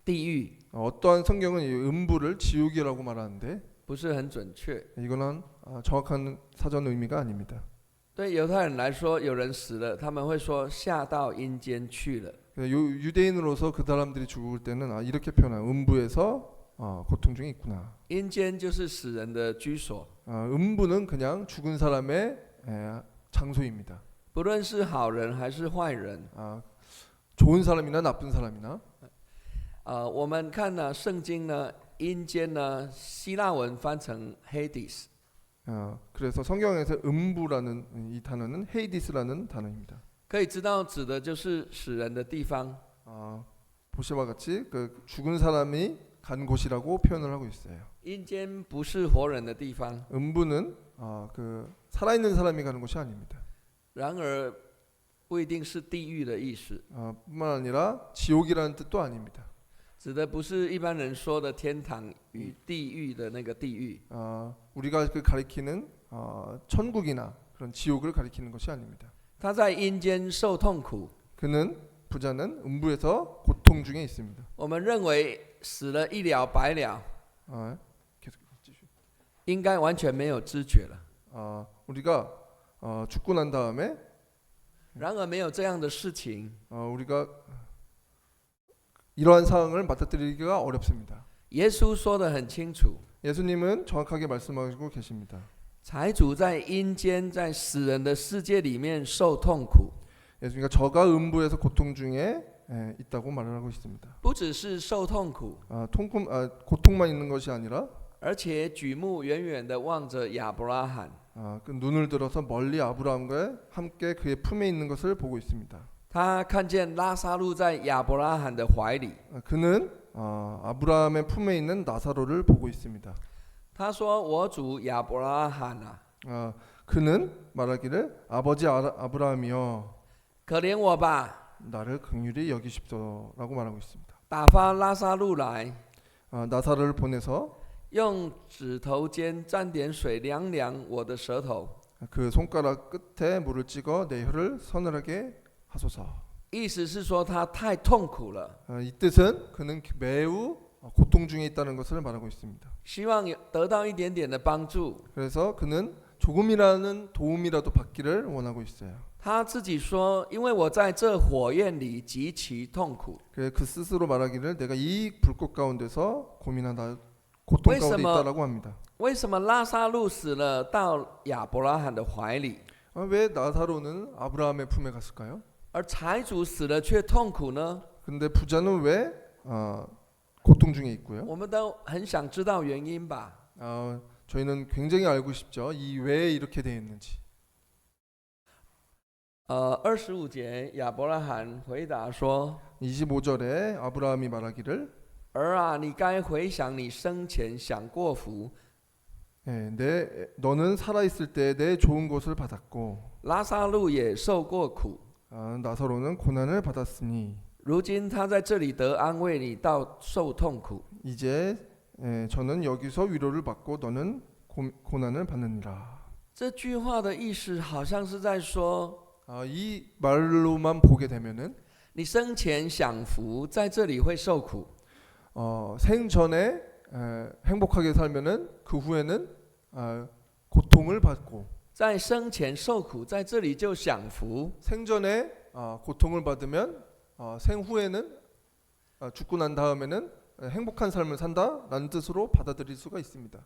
地狱， 어떠한 성경은 이 음부를 지옥이라고 말하는데 不是很准确。 이거는 정확한 사전 의미가 아닙니다. 对犹太人来说，有人死了，他们会说下到阴间去了。 유대인으로서 그 사람들이 죽을 때는 이렇게 표현해요. 음부에서 고통 중에 있구나. 阴间就是死人的居所， 음부는 그냥 죽은 사람의 장소입니다. 不论是好人还是坏人。 좋은 사람이나 나쁜 사람이나 我们看呢，圣经呢，阴间呢，希腊文翻成 Hades。 그래서 성경에서 음부라는 이 단어는 헤이디스라는 단어입니다. 可以知道指的就是死人的地方。 보시와 같이 그 죽은 사람이 간 곳이라고 표현을 하고 있어요. 阴间不是活人的地方， 음부는 그 살아있는 사람이 가는 곳이 아닙니다. 然而不一定是地狱的意思， 뿐만 아니라 지옥이라는 뜻도 아닙니다. 指的不是一般人说的天堂与地狱的那个地狱。 우리가 그 가리키는 천국이나 그런 지옥을 가리키는 것이 아닙니다. 他在阴间受痛苦， 그는 부자는 음부에서 고통 중에 있습니다. 我们认为死了一了百了， 계속 应该完全没有知觉了。 우리가 죽고 난 다음에 然而没有这样的事情。 우리가 이러한 상황을 맞닥뜨리기가 어렵습니다. 耶稣说得很清楚， 예수님은 정확하게 말씀하시고 계십니다. 财主在阴间，在死人的世界里面受痛苦， 예수님과 저가 음부에서 고통 중에 있다고 말을 하고 있습니다. 不只是受痛苦， 고통만 있는 것이 아니라 而且举目远远地望着亚伯拉罕， 그 눈을 들어서 멀리 아브라함과 함께 그의 품에 있는 것을 보고 있습니다. 他看见拉撒路在亚伯拉罕的怀里。 그는 아브라함의 품에 있는 나사로를 보고 있습니다. 他说：“我主亚伯拉罕啊， 그는 말하기를 아버지 아브라함이여 可怜我吧， 나를 긍휼히 여기십소라고 말하고 있습니다. 打发拉撒路来， 나사로를 보내서 用指头尖沾点水凉凉我的舌头。 그 손가락 끝에 물을 찍어 내 혀를 서늘하게 하소서. 意思是说他太痛苦了， 이 뜻은 그는 매우 고통 중에 있다는 것을 말하고 있습니다. 希望得到一点点的帮助。 그래서 그는 조금이라는 도움이라도 받기를 원하고 있어요. 他自己说：因为我在这火焰里极其痛苦。 그 스스로 말하기를 내가 이 불꽃 가운데서 고민하다 고통 가운데 있다라고 합니다. 为什么拉撒路死了到亚伯拉罕的怀里， 왜 나사로는 아브라함의 품에 갔을까요? 而财主死了却痛苦呢？ 근데 부자는 왜 고통 중에 있고요? 我们都很想知道原因吧。 저희는 굉장히 알고 싶죠. 이 왜 이렇게 되어 있는지. 25节亚伯拉罕回答说： 25절에 아브라함이 말하기를 儿啊，你该回想你生前享过福， 너는 살아 있을 때 내 좋은 것을 받았고 拉撒路也受过苦， 나사로는 고난을 받았으니 如今他在这里得安慰，你倒受痛苦。 이제 저는 여기서 위로를 받고 너는 고난을 받느니라. 这句话的意思好像是在说， 이 말로만 보게 되면은 你生前享福，在这里会受苦。 생전에 행복하게 살면은 그 후에는 고통을 받고 在生前受苦，在这里就享福。 생전에 고통을 받으면 생후에는 죽고 난 다음에는 행복한 삶을 산다라는 뜻으로 받아들일 수가 있습니다.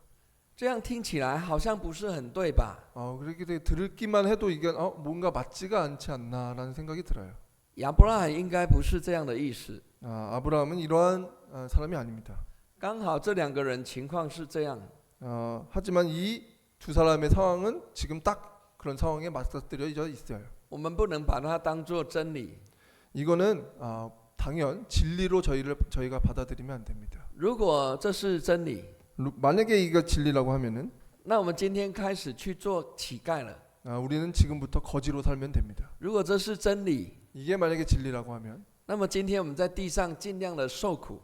这样听起来好像不是很对吧？ 그렇게 들기만 해도 이게 뭔가 맞지가 않지 않나라는 생각이 들어요. 亚伯拉罕应该不是这样的意思。 아브라함은 이러한 사람이 아닙니다. 刚好这两个人情况是这样， 하지만 이 두 사람의 상황은 지금 딱 그런 상황에 맞닥뜨려져 있어요. 我们不能把它当作真理。 이거는 당연 진리로 저희가 받아들이면 안 됩니다. 如果这是真理， 만약에 이거 진리라고 하면은 那我们今天开始去做乞丐了。 우리는 지금부터 거지로 살면 됩니다. 如果这是真理， 이게 만약에 진리라고 하면 那么今天我们在地上尽量的受苦。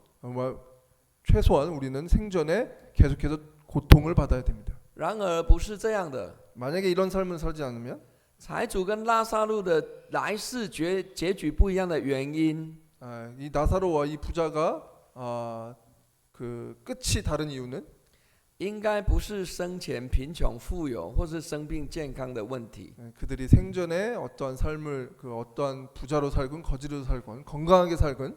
최소한 우리는 생전에 계속해서 고통을 받아야 됩니다. 然而不是这样的， 만약에 이런 삶을 살지 않으면 财主跟拉撒路的来世结局不一样的原因， 이 나사로와 이 부자가 그 끝이 다른 이유는 应该不是生前贫穷富有，或是生病健康的问题。 그들이 생전에 어떠한 삶을 어떠한 부자로 살건 거지로 살건 건강하게 살건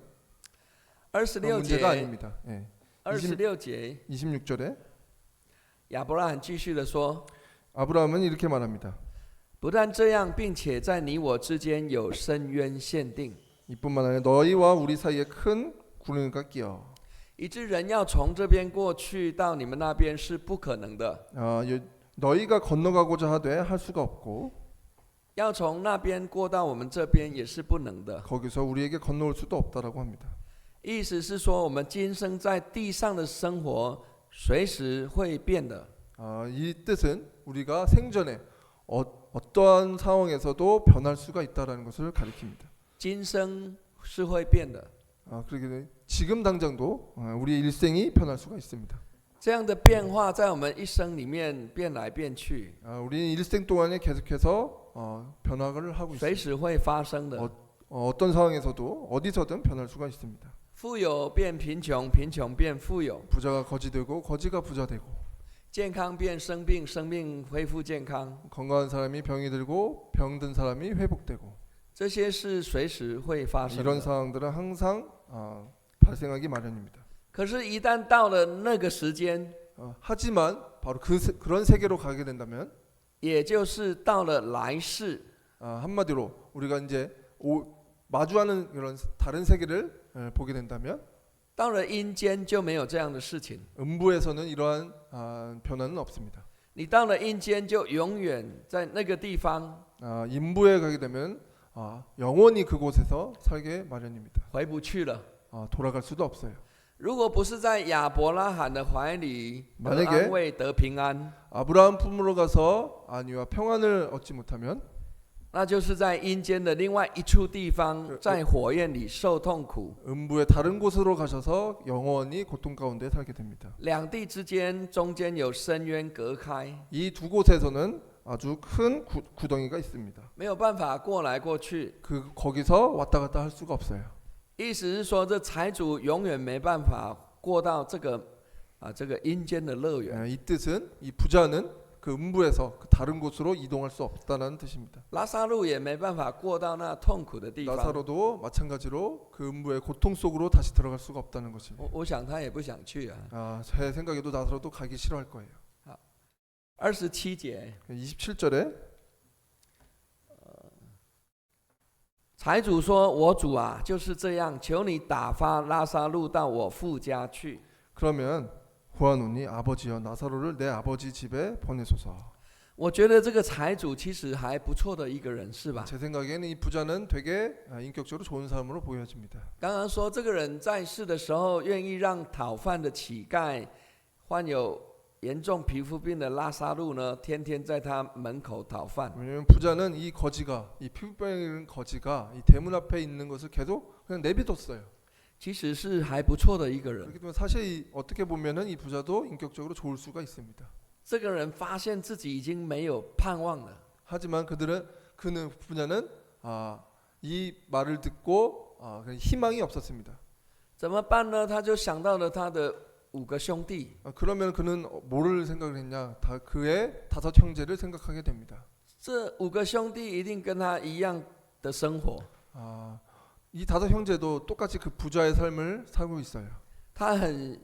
26 문제가 节， 아닙니다. 26节， 26절에 亚伯拉罕继续的说， 아브라함은 이렇게 말합니다. 不但这样，并且在你我之间有深渊限定， 이뿐만 아니라 너희와 우리 사이에 큰 구름가 끼어 以致人要从这边过去到你们那边是不可能的， 너희가 건너가고자 하되 할 수가 없고 要从那边过到我们这边也是不能的。 거기서 우리에게 건너올 수도 없다라고 합니다. 意思是说，我们今生在地上的生活随时会变的。 이 뜻은 우리가 생전에 어떠한 상황에서도 변할 수가 있다라는 것을 가리킵니다. 今生是会变的， 그렇게 지금 당장도 우리의 일생이 변할 수가 있습니다. 这样的变化在我们一生里面变来变去， 우리는 일생 동안에 계속해서 변화를 하고 随 있습니다. 时会发生的。 어떤 상황에서도 어디서든 변할 수가 있습니다. 富有变贫穷，贫穷变富有， 부자가 거지 되고 거지가 부자 되고 健康变生病，生病恢复健康， 건강한 사람이 병이 들고 병든 사람이 회복되고 这些是随时会发生 이런 的。 상황들은 항상 발생하기 마련입니다. 可是，一旦到了那个时间， 하지만 바로 그런 세계로 가게 된다면 也就是到了来世， 한마디로 우리가 이제 마주하는 그런 다른 세계를 보게 된다면 到了阴间就没有这样的事情。 음부에서는 이러한 변화는 없습니다. 你到了阴间就永远在那个地方， 인부에 가게 되면 영원히 그곳에서 살게 마련입니다. 回不去了。 돌아갈 수도 없어요. 如果不是在亚伯拉罕的怀里得 만약에 安慰得平安， 아브라함 품으로 가서 안위와 평안을 얻지 못하면 那就是在阴间的另外一处地方，在火焰里受痛苦。 음부의 다른 곳으로 가셔서 영원히 고통 가운데 살게 됩니다. 两地之间中间有深渊隔开， 이 두 곳에서는 아주 큰 구덩이가 있습니다. 没有办法过来过去。 거기서 왔다 갔다 할 수가 없어요. 意思是说，这财主永远没办法过到这个阴间的乐园。 이 뜻은 이 부자는 그 음부에서 그 다른 곳으로 이동할 수 없다는 뜻입니다. 拉撒路也没办法过到那痛苦的地方。 나사로도 마찬가지로 그 음부의 고통 속으로 다시 들어갈 수가 없다는 것입니다. 我想他也不想去啊。 제 생각에도 나사로도 가기 싫어할 거예요. 27节， 27절에 财主说：“我主啊，就是这样，求你打发拉撒路到我父家去。” 그러면 구하노니 아버지여 나사로를 내 아버지 집에 보내소서. 我觉得这个财主其实还不错的一个人，是吧？ 제 생각에는 이 부자는 되게 인격적으로 좋은 사람으로 보여집니다. 刚刚说这个人在世的时候，愿意让讨饭的乞丐患有严重皮肤病的拉撒路呢，天天在他门口讨饭。 왜냐하면 부자는 이 거지가 이 피부병인 거지가 이 대문 앞에 있는 것을 계속 그냥 내비뒀어요. 其实是还不错的一个人。 그렇기 때문에 사실 어떻게 보면은 이 부자도 인격적으로 좋을 수가 있습니다. 这个人发现自己已经没有盼望了， 하지만 그는 부자는 이 말을 듣고 희망이 없었습니다. 怎么办呢？他就想到了他的5个兄弟。 그러면 그는 뭐를 생각을 했냐? 그의 5 형제를 생각하게 됩니다. 这5个兄弟一定跟他一样的生活。 이 5 형제도 똑같이 그 부자의 삶을 살고 있어요. 他很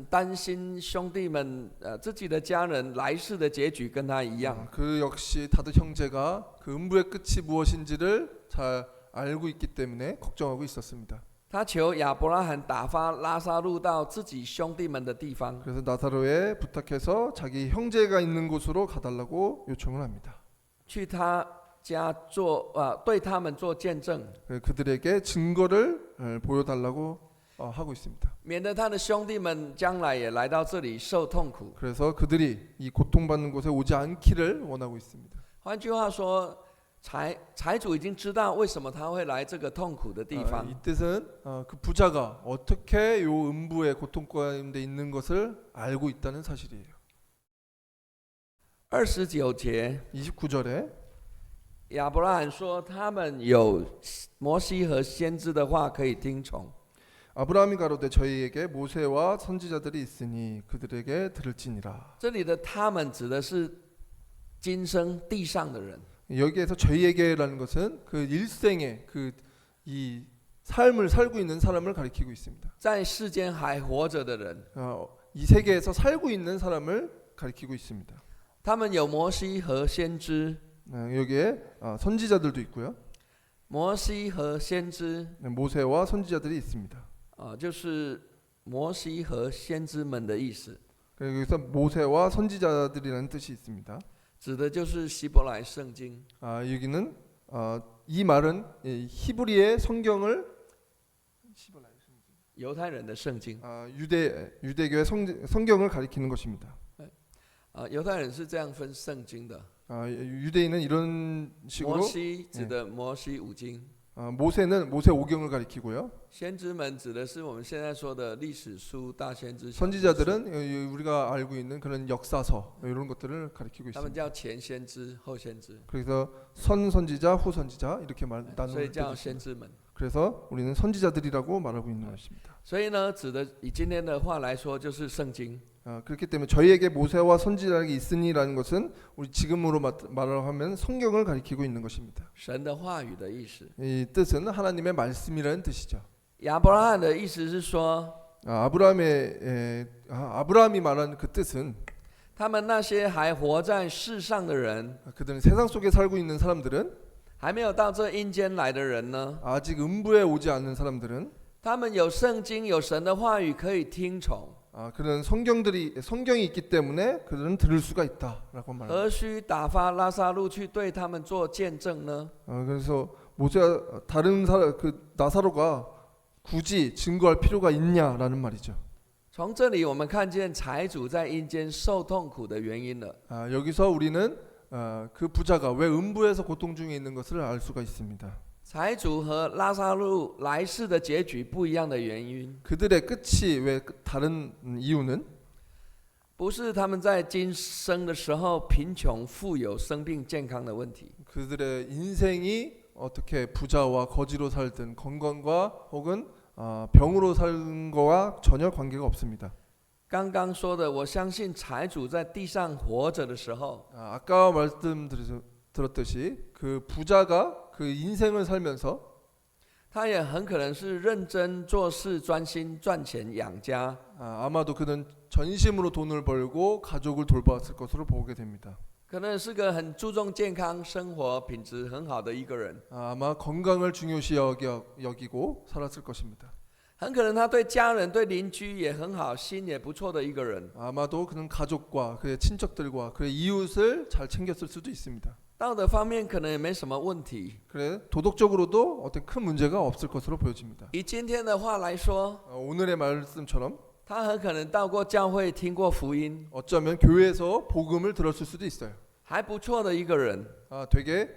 担心兄弟们自己的家人来世的结局跟他一样。 그 역시 5 형제가 그 음부의 끝이 무엇인지를 잘 알고 있기 때문에 걱정하고 있었습니다. 他求亚伯拉罕打发拉撒路到自己兄弟们的地方。 그래서 나사로에 부탁해서 자기 형제가 있는 곳으로 가달라고 요청을 합니다. 去他家对他们做见证， 그들에게 증거를 보여달라고 하고 있습니다. 免得他的兄弟们将来也来到这里受痛苦。 그래서 그들이 이 고통받는 곳에 오지 않기를 원하고 있습니다. 换句话说，财主已经知道为什么他会来这个痛苦的地方。 이 뜻은 그 부자가 어떻게 요 음부의 고통 가운데 있는 것을 알고 있다는 사실이에요. 29节， 29절에 亚伯拉罕说：“他们有摩西和先知的话可以听从。” 아브라함이 가로되 저희에게 모세와 선지자들이 있으니 그들에게 들을지니라. 这里的他们指的是今生地上的人。 여기에서 저희에게라는 것은 그 일생의 이 삶을 살고 있는 사람을 가리키고 있습니다. 在世间还活着的人， 이 세계에서 살고 있는 사람을 가리키고 있습니다. 他们有摩西和先知。 여기에 선지자들도 있고요. 摩西和先知， 모세와 선지자들이 있습니다. 就是摩西和先知们的意思， 여기서 모세와 선지자들이라는 뜻이 있습니다. 指的就是希伯来圣经。 여기는 이 말은 히브리의 성경을 犹太人的圣经。 유대교의 성경을 가리키는 것입니다. 犹太人是这样分圣经的。 유대인은 이런 식으로 摩西指的摩西五经， 모세는 모세 오경을 가리키고요. 先知们指的是我们现在说的历史书、大先知。 선지자들은 우리가 알고 있는 그런 역사서 이런 것들을 가리키고 他们 있습니다. 叫前先知、后先知， 그래서 선지자, 후선지자 이렇게 所以叫 나누는 先知们。 그래서 우리는 선지자들이라고 말하고 있는 것입니다. 所以呢，指的以今天的话来说，就是圣经。 그렇기 때문에 저희에게 모세와 선지자에게 있으니라는 것은 우리 지금으로 말을 하면 성경을 가리키고 있는 것입니다. 神的话语的意思。 이 뜻은 하나님의 말씀이라는 뜻이죠. 亚伯拉罕的意思是说， 아브라함이 말한 그 뜻은 他们那些还活在世上的人， 그들은 세상 속에 살고 있는 사람들은 还没有到这阴间来的人呢， 아직 음부에 오지 않는 사람들은 他们有圣经，有神的话语可以听从， 그런 성경이 있기 때문에 그들은 들을 수가 있다라고 말합니다. 何须打发拉撒路去对他们做见证呢？ 그래서 모세가 다른 사람 나사로가 굳이 증거할 필요가 있냐라는 말이죠. 从这里我们看见财主在阴间受痛苦的原因了。 여기서 우리는 그 부자가 왜 음부에서 고통 중에 있는 것을 알 수가 있습니다. 财主和拉撒路来世的结局不一样的原因， 그들의 끝이 왜 다른 이유는 不是他们在今生的时候贫穷、富有、生病、健康的问题， 그들의 인생이 어떻게 부자와 거지로 살든 건강과 혹은 병으로 산 거와 전혀 관계가 없습니다. 刚刚说的，我相信财主在地上活着的时候， 아까 말씀드렸듯이 그 부자가 그 인생을 살면서 他也很可能是认真做事、专心赚钱养家， 아마도 그는 전심으로 돈을 벌고 가족을 돌봤을 것으로 보게 됩니다. 可能是个很注重健康、生活品质很好的一个人， 아마 건강을 중요시 여기고 살았을 것입니다. 很可能他对家人、对邻居也很好，心也不错的一个人。 아마도 그는 가족과 그의 친척들과 그의 이웃을 잘 챙겼을 수도 있습니다. 道德方面可能也没什么问题。 그래 도덕적으로도 어떤 큰 문제가 없을 것으로 보여집니다. 以今天的话来说， 오늘의 말씀처럼 他很可能到过教会听过福音， 어쩌면 교회에서 복음을 들었을 수도 있어요. 还不错的一个人。 되게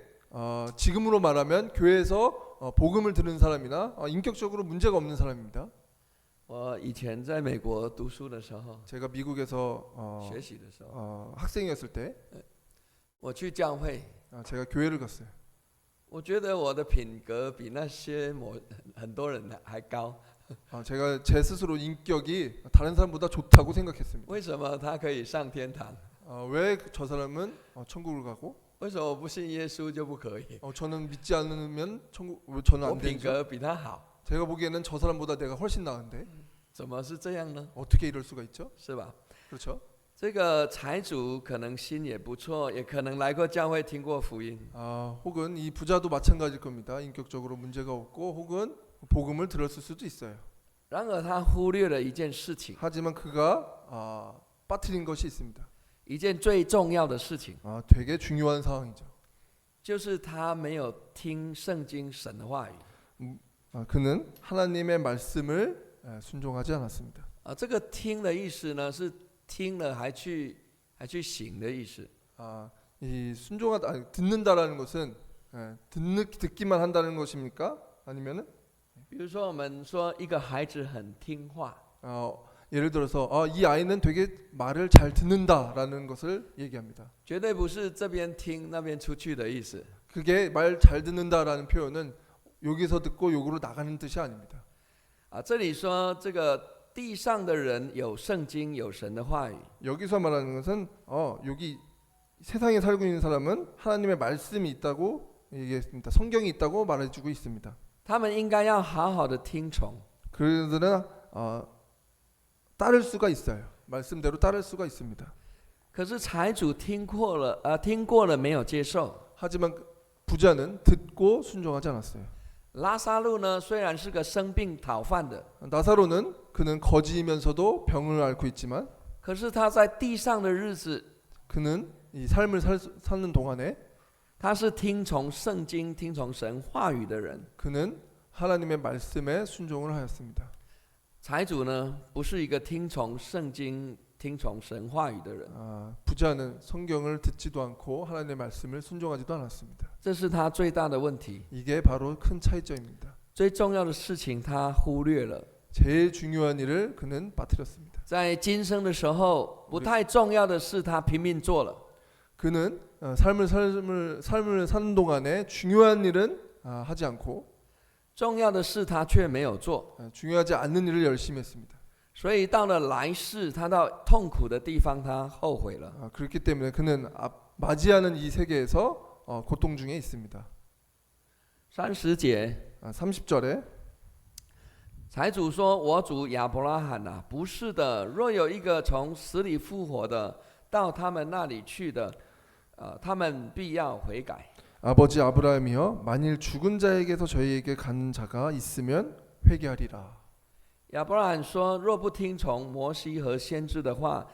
지금으로 말하면 교회에서 복음을 들은 사람이나 인격적으로 문제가 없는 사람입니다. 我以前在美国读书的时候， 제가 미국에서 学习的时候， 학생이었을 때 我去教会， 제가 교회를 갔어요. 我觉得我的品格比那些很多人还高。 제가 제 스스로 인격이 다른 사람보다 좋다고 생각했습니다. 为什么他可以上天堂？ 왜 저 사람은 천국을 가고 为什么我不信耶稣就不可以？ 저는 믿지 않으면 저는 我 안 品 되죠? 格比他好， 제가 보기에는 저 사람보다 내가 훨씬 나은데 怎么是这样呢？ 어떻게 이럴 수가 있죠? 是吧？ 그렇죠? 这个财主可能心也不错，也可能来过教会听过福音， 혹은 이 부자도 마찬가지일 겁니다. 인격적으로 문제가 없고 혹은 복음을 들었을 수도 있어요. 然而他忽略了一件事情， 하지만 그가 빠뜨린 것이 있습니다. 一件最重要的事情， 되게 중요한 상황이죠. 就是他没有听圣经神的话语。 그는 하나님의 말씀을 순종하지 않았습니다. 这个听的意思呢，是听了还去行的意思。 이 순종하다 듣는다라는 것은 듣기만 한다는 것입니까? 아니면은 比如说，我们说一个孩子很听话， 예를 들어서 이 아이는 되게 말을 잘 듣는다라는 것을 얘기합니다. 绝对不是这边听那边出去的意思。 그게 말 잘 듣는다라는 표현은 여기서 듣고 여기로 나가는 뜻이 아닙니다. 这里说这个地上的人有圣经有神的话语， 여기서 말하는 것은 여기 세상에 살고 있는 사람은 하나님의 말씀이 있다고 얘기했습니다. 성경이 있다고 말해주고 있습니다. 他们应该要好好的听从。 그들은 따를 수가 있어요. 말씀대로 따를 수가 있습니다. 可是财主听过了没有接受。 하지만 부자는 듣고 순종하지 않았어요. 拉撒路呢，虽然是个生病讨饭的， 나사로는 그는 거지이면서도 병을 앓고 있지만 可是他在地上的日子， 그는 이 삶을 사는 동안에 他是听从圣经、听从神话语的人。 그는 하나님의 말씀에 순종을 하였습니다. 财主呢，不是一个听从圣经、听从神话语的人， 부자는 성경을 듣지도 않고 하나님의 말씀을 순종하지도 않았습니다. 这是他最大的问题。 이게 바로 큰 차이점입니다. 最重要的事情他忽略了， 제일 중요한 일을 그는 빠뜨렸습니다. 在今生的时候，不太重要的事他拼命做了。 그는 삶을 사는 동안에 중요한 일은 하지 않고 重要的事他却没有做， 중요하지 않는 일을 열심히 했습니다. 所以到了来世，他到痛苦的地方，他后悔了。 그렇기 때문에 그는 맞이하는 이 세계에서 고통 중에 있습니다. 30节， 30절에 财主说：“我主亚伯拉罕啊，不是的，若有一个从死里复活的到他们那里去的，他们必要悔改。” 아버지 아브라함이여 만일 죽은 자에게서 저희에게 가는 자가 있으면 회개하리라. 亚伯拉罕说：“若不听从摩西和先知的话，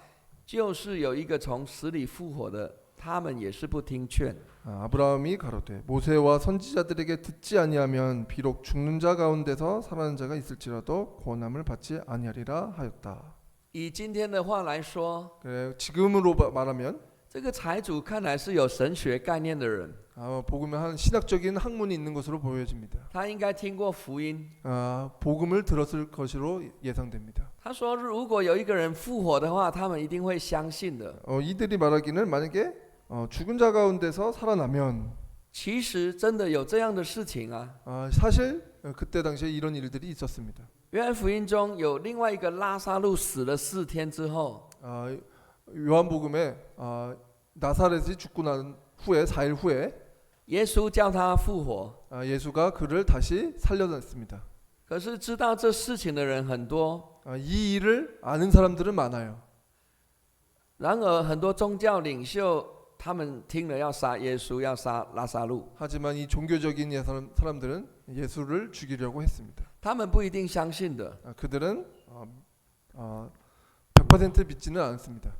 就是有一个从死里复活的，他们也是不听劝。” 아브라함이 가로되 모세와 선지자들에게 듣지 아니하면 비록 죽는 자 가운데서 살아난 자가 있을지라도 구원함을 받지 아니하리라 하였다. 以今天的话来说， 지금으로 말하면 这个财主看来是有神学概念的人， 복음에 한 신학적인 학문이 있는 것으로 보여집니다. 他应该听过福音。 복음을 들었을 것으로 예상됩니다. 他说：“如果有一个人复活的话，他们一定会相信的。” 이들이 말하기는 만약에 죽은 자 가운데서 살아나면 其实真的有这样的事情啊！ 사실 그때 당시에 이런 일들이 있었습니다. 约翰福音中有另外一个拉撒路死了4天之后， 요한복음에 나사렛이 죽고 난 후에 4일 후에 耶稣叫他复活。 예수가 그를 다시 살려냈습니다. 可是知道这事情的人很多， 이 일을 아는 사람들은 많아요. 然而很多宗教领袖他们听了要杀耶稣，要杀拉撒路， 하지만 이 종교적인 사람들은 예수를 죽이려고 했습니다. 他们不一定相信的。 그들은 100% 믿지는 않습니다.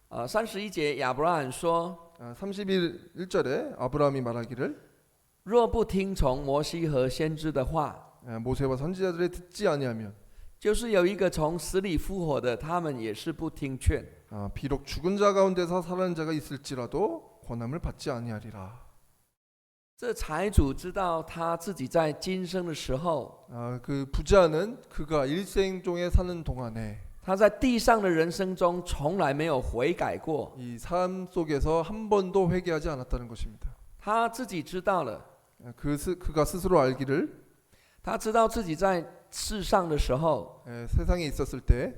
31节亚伯拉罕说 31절에 아브라함이 말하기를 若不听从摩西和先知的话， 모세와 선지자들의 듣지 아니하면 就是有一个从死里复活的，他们也是不听劝。 비록 죽은 자 가운데서 살아난 자가 있을지라도 권함을 받지 아니하리라. 这财主知道他自己在今生的时候， 그 부자는 그가 일생 중에 사는 동안에 他在地上的人生中从来没有悔改过。 이 삶 속에서 한 번도 회개하지 않았다는 것입니다. 他自己知道了， 그가 스스로 알기를 他知道自己在世上的时候 세상에 있었을 때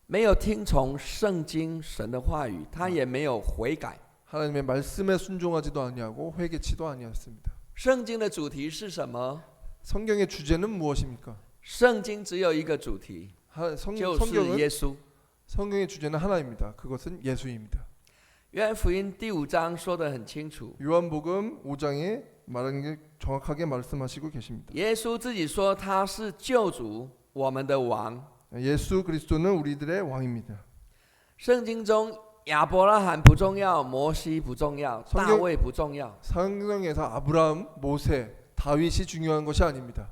没有听从圣经神的话语，他也没有悔改。 하나님의 말씀에 순종하지도 아니하고 회개치도 아니했습니다. 圣经的主题是什么？ 성경의 주제는 무엇입니까? 圣经只有一个主题，就是耶稣。 성경의 주제는 하나입니다. 그것은 예수입니다. 约翰福音第5章说得很清楚， 요한복음 5장에 말하는 게 정확하게 말씀하시고 계십니다. 耶稣自己说他是救主，我们的王。 예수 그리스도는 우리들의 왕입니다. 圣经中亚伯拉罕不重要，摩西不重要，大卫不重要。 성경에서 아브라함, 모세, 다윗이 중요한 것이 아닙니다.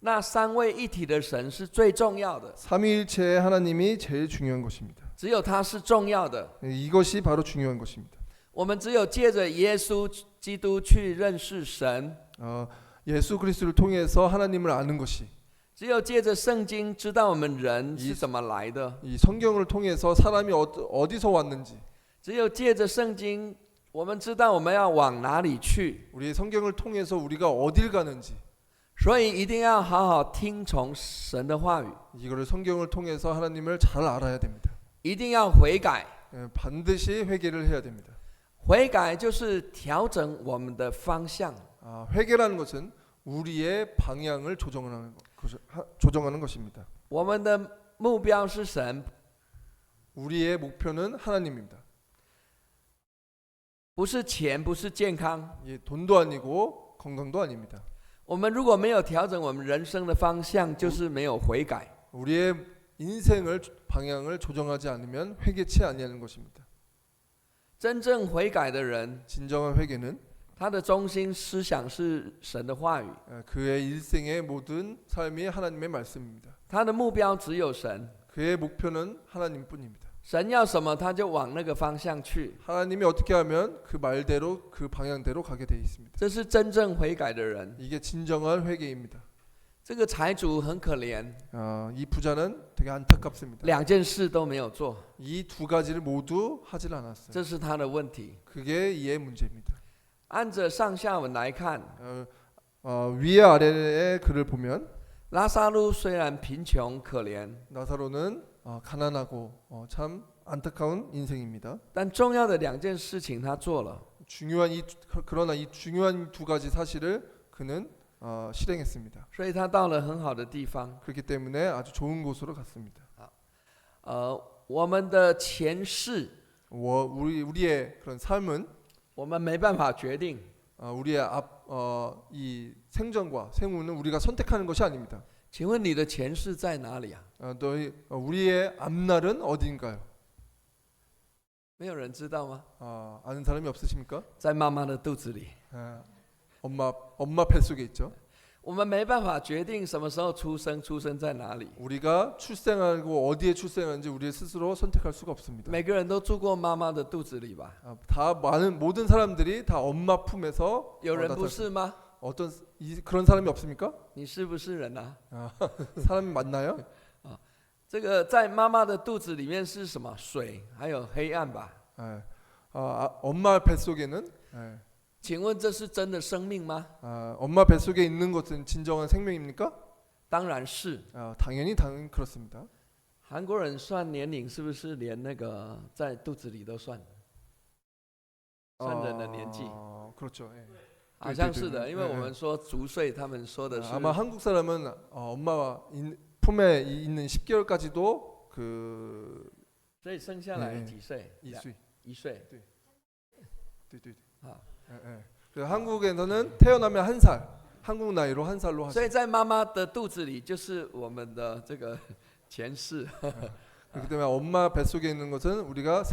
那三位一体的神是最重要的， 삼위일체의 하나님이 제일 중요한 것입니다. 只有他是重要的。 이것이 바로 중요한 것입니다. 我们只有借着耶稣基督去认识神， 예수 그리스도를 통해서 하나님을 아는 것이 只有借着圣经知道我们人是怎么来的， 이 성경을 통해서 사람이 어디서 왔는지 只有借着圣经我们知道我们要往哪里去。 우리의 성경을 통해서 우리가 어딜 가는지 所以一定要好好听从神的话语， 이거를 성경을 통해서 하나님을 잘 알아야 됩니다. 一定要悔改。 반드시 회개를 해야 됩니다. 悔改就是调整我们的方向。 회개라는 것은 우리의 방향을 조정하는 것입니다. 我们的目标是神， 우리의 목표는 하나님입니다. 不是钱，不是健康。 돈도 아니고 건강도 아닙니다. 我们如果没有调整我们人生的方向，就是没有悔改。 우리의 인생을 방향을 조정하지 않으면 회개치 아니하는 것입니다. 真正悔改的人， 진정한 회개는 他的中心思想是神的话语， 그의 일생의 모든 삶이 하나님의 말씀입니다. 他的目标只有神。 그의 목표는 하나님뿐입니다. 神要什么，他就往那个方向去。 하나님이 어떻게 하면 그 말대로 그 방향대로 가게 되어 있습니다. 这是真正悔改的人。 이게 진정한 회개입니다. 这个财主很可怜， 이 부자는 되게 안타깝습니다. 两件事都没有做， 이 두 가지를 모두 하질 않았어요. 这是他的问题。 그게 이의 문제입니다. 按着上下文来看， 위에 아래의 글을 보면 拉撒路虽然贫穷可怜， 나사로는 가난하고 참 안타까운 인생입니다. 但重要的两件事情他做了。 그러나 이 중요한 두 가지 사실을 그는 실행했습니다. 所以他到了很好的地方。 그렇기 때문에 아주 좋은 곳으로 갔습니다. 我们的前世， 우리의 그런 삶은 我们没办法决定。 우리의 이 생전과 생후는 우리가 선택하는 것이 아닙니다. 请问你的前世在哪里啊？ 우리의 앞날은 어디인가요? 没有人知道吗？ 아는 사람이 없으십니까? 在妈妈的肚子里。 엄마 뱃속에 있죠. 我们没办法决定什么时候出生，出生在哪里。 우리가 출생하고 어디에 출생하는지 우리 스스로 선택할 수가 없습니다. 每个人都住过妈妈的肚子里吧？ 모든 사람들이 다 엄마 품에서 有人不是吗？ 그런 사람이 없습니까? 你是不是人啊？ 사람이 맞나요? 这个在妈妈的肚子里面是什么？水，还有黑暗吧？ 엄마 뱃속에는 请问这是真的生命吗？ 엄마 뱃속에 있는 것은 진정한 생명입니까? 当然是。 당연히 그렇습니다. 韩国人算年龄是不是连那个在肚子里都算？算人的年纪？ 그렇죠. 예. 好像是的，因为我们说足岁，他们说的是。 아마 한국 사람은 엄마 품에 있는 10개월까지도 所以生下来几岁？1岁。对。그래서 한국에서는 태어나면 1살, 한국 나이로 1살로 하죠. 所以在妈妈的肚子里就是我们的这个前世。 그렇기 때문에 엄마 뱃속에 있는 것은 우리가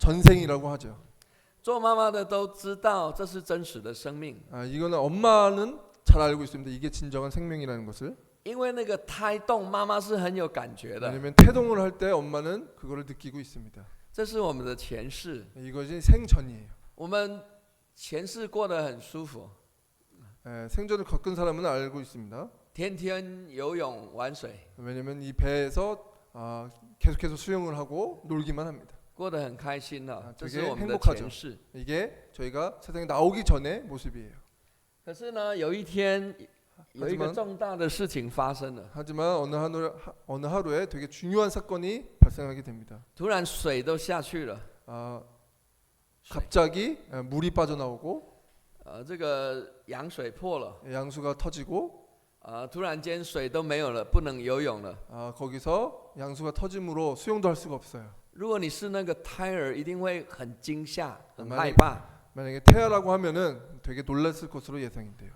전생이라고 하죠. 做妈妈的都知道这是真实的生命。 이거는 엄마는 잘 알고 있습니다. 이게 진정한 생명이라는 것을. 因为那个胎动，妈妈是很有感觉的。 왜냐면 태동을 할 때 엄마는 그거를 느끼고 있습니다. 这是我们的前世， 이것이 생전이에요. 我们前世过得很舒服， 생전을 겪은 사람은 알고 있습니다. 天天游泳玩水， 왜냐면 이 배에서 계속해서 수영을 하고 놀기만 합니다. 过得很开心了。这是 되게 我们的 행복하죠. 前世。 이게 저희가 세상에 나오기 전의 모습이에요. 可是呢，有一天有一个 하지만 重大的事情发生了， 하지만 어느 하루에 되게 중요한 사건이 발생하게 됩니다. 突然水都下去了， 갑자기 물이 빠져나오고 这个羊水破了， 양수가 터지고 突然间水都没有了，不能游泳了。 거기서 양수가 터짐으로 수영도 할 수가 없어요. 如果你是那个胎儿，一定会很惊吓、很 만약에 害怕， 만약에 태아라고 하면은 되게 놀랐을 것으로 예상인데요.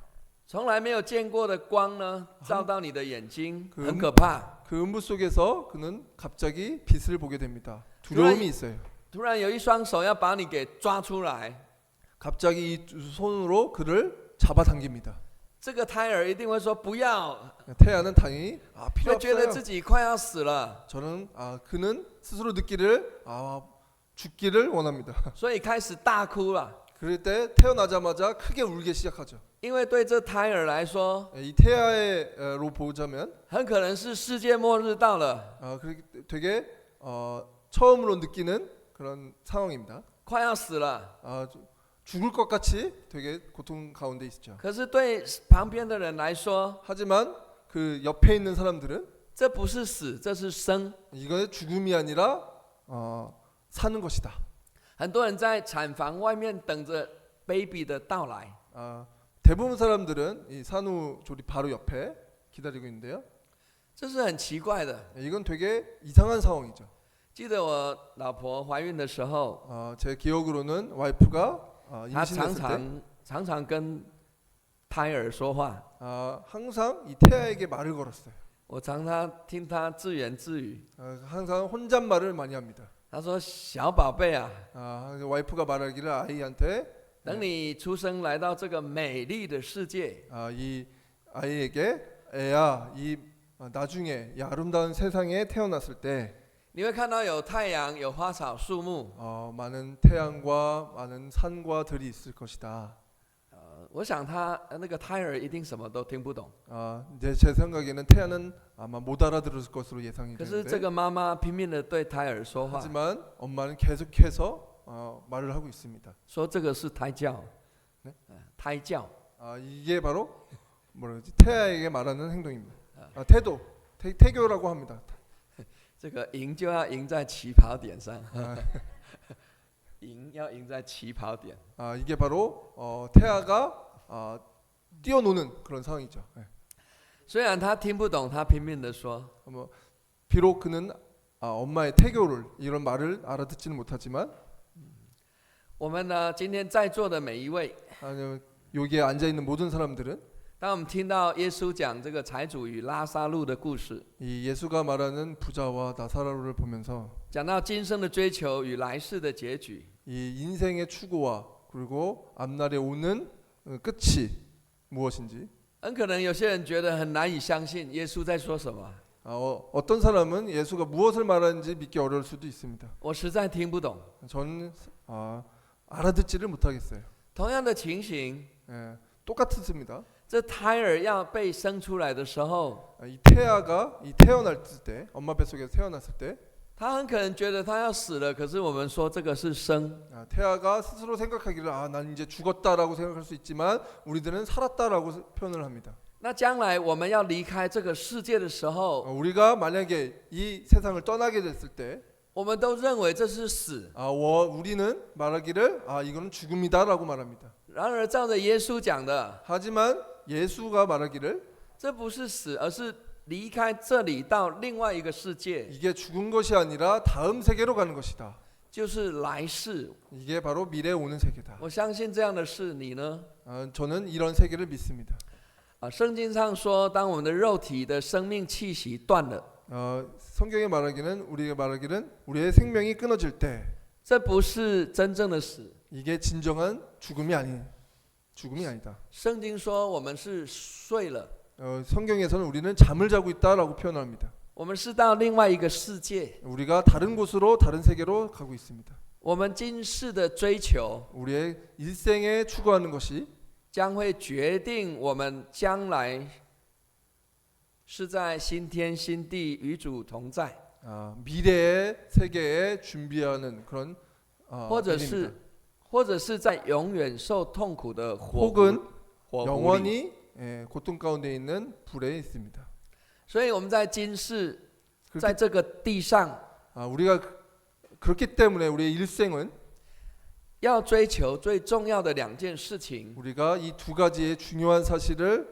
从来没有见过的光呢，照到你的眼睛， 그 很可怕。 그 음부 속에서 그는 갑자기 빛을 보게 됩니다. 두려움이 있어요. 突然有一双手要把你给抓出来， 갑자기 이 두 손으로 그를 잡아당깁니다. 这个胎儿一定会说不要， 태아는 당연히 필요 会觉得 없어요. 自己快要死了， 저는 그는 스스로 느끼를 죽기를 원합니다. 所以开始大哭了。 그럴 때 태어나자마자 크게 울기 시작하죠. 因为对这胎儿来说， 이 태아로 보자면 很可能是世界末日到了， 되게 처음으로 느끼는 그런 상황입니다. 快要死了。 죽을 것 같이 되게 고통 가운데 있죠. 可是对旁边的人来说， 하지만 그 옆에 있는 사람들은 这不是死，这是生。 이건 죽음이 아니라 사는 것이다. 很多人在产房外面等着 baby 的到来， 대부분 사람들은 이 산후조리 바로 옆에 기다리고 있는데요. 这是很奇怪的。 이건 되게 이상한 상황이죠. 记得我老婆怀孕的时候， 제 기억으로는 와이프가 她 임신했을 때 常常跟胎儿说话， 항상 이 태아에게 말을 걸었어요. 我常常听她自言自语。 항상 혼잣말을 많이 합니다. 她说：“小宝贝啊， 와이프가 말하기를 아이한테 等你出生来到这个美丽的世界， 이 아이에게 애야 이 나중에 이 아름다운 세상에 태어났을 때 你会看到有太阳、有花草树木。 많은 태양과 많은 산과 들이 있을 것이다. 我想她那个胎儿一定什么都听不懂。 이제 제 생각에는 태아는 아마 못 알아들을 것으로 예상이 可是这 되는데 个妈妈拼命的对胎儿说话， 하지만 엄마는 계속해서 말을 하고 있습니다. 说这个是胎教， 네? 胎教。 이게 바로 뭐라 그러지? 태아에게 말하는 행동입니다. 태도, 태교라고 합니다. 这个赢就要赢在起跑点上，赢要赢在起跑点。 이게 바로 태아가 뛰어노는 그런 상황이죠. 虽然他听不懂，他拼命的说， 비록 그는 엄마의 태교를 이런 말을 알아듣지는 못하지만 我们呢，今天在座的每一位， 여기에 앉아 있는 모든 사람들은 当我们听到耶稣讲这个财主与拉撒路的故事， 이 예수가 말하는 부자와 나사로를 보면서 讲到今生的追求与来世的结局， 이 인생의 추구와 그리고 앞날에 오는 끝이 무엇인지 很可能有些人觉得很难以相信耶稣在说什么， 어떤 사람은 예수가 무엇을 말하는지 믿기 어려울 수도 있습니다. 我实在听不懂。 저는 알아듣지를 못하겠어요. 同样的情形， 똑같습니다. 这胎儿要被生出来的时候， 이 태아가 태어났을 때 엄마 뱃속에서 태어났을 때 他很可能觉得他要死了，可是我们说这个是生。 태아가 스스로 생각하기를 난 이제 죽었다라고 생각할 수 있지만 우리들은 살았다라고 표현을 합니다. 那将来我们要离开这个世界的时候， 우리가 만약에 이 세상을 떠나게 됐을 때 我们都认为这是死。 우리는 말하기를 이거는 죽음이다라고 말합니다. 然而照着耶稣讲的， 하지만 예수가 말하기를 这不是死，而是离开这里到另外一个世界， 이게 죽은 것이 아니라 다음 세계로 가는 것이다. 就是来世。 이게 바로 미래에 오는 세계다. 我相信这样的事，你呢？ 저는 이런 세계를 믿습니다. 圣经上说，当我们的肉体的生命气息断了， 성경에 말하기는 우리가 말하기는 우리의 생명이 끊어질 때 这不是真正的死。 이게 진정한 죽음이 아니다. 圣经说我们是睡了， 성경에서는 우리는 잠을 자고 있다라고 표현합니다. 我们是到另外一个世界， 우리가 다른 곳으로 다른 세계로 가고 있습니다. 我们今世的追求 우리의 일생에 추구하는 것이 将会决定我们将来是在新天新地与主同在， 미래의 세계에 준비하는 그런 或者 일입니다. 是或者是在永远受痛苦的火 혹은 湖里。 영원히 고통 가운데 있는 불에 있습니다. 所以我们在今世，在这个地上， 우리가 그렇기 때문에 우리의 일생은 要追求最重要的两件事情。 우리가 이 두 가지의 중요한 사실을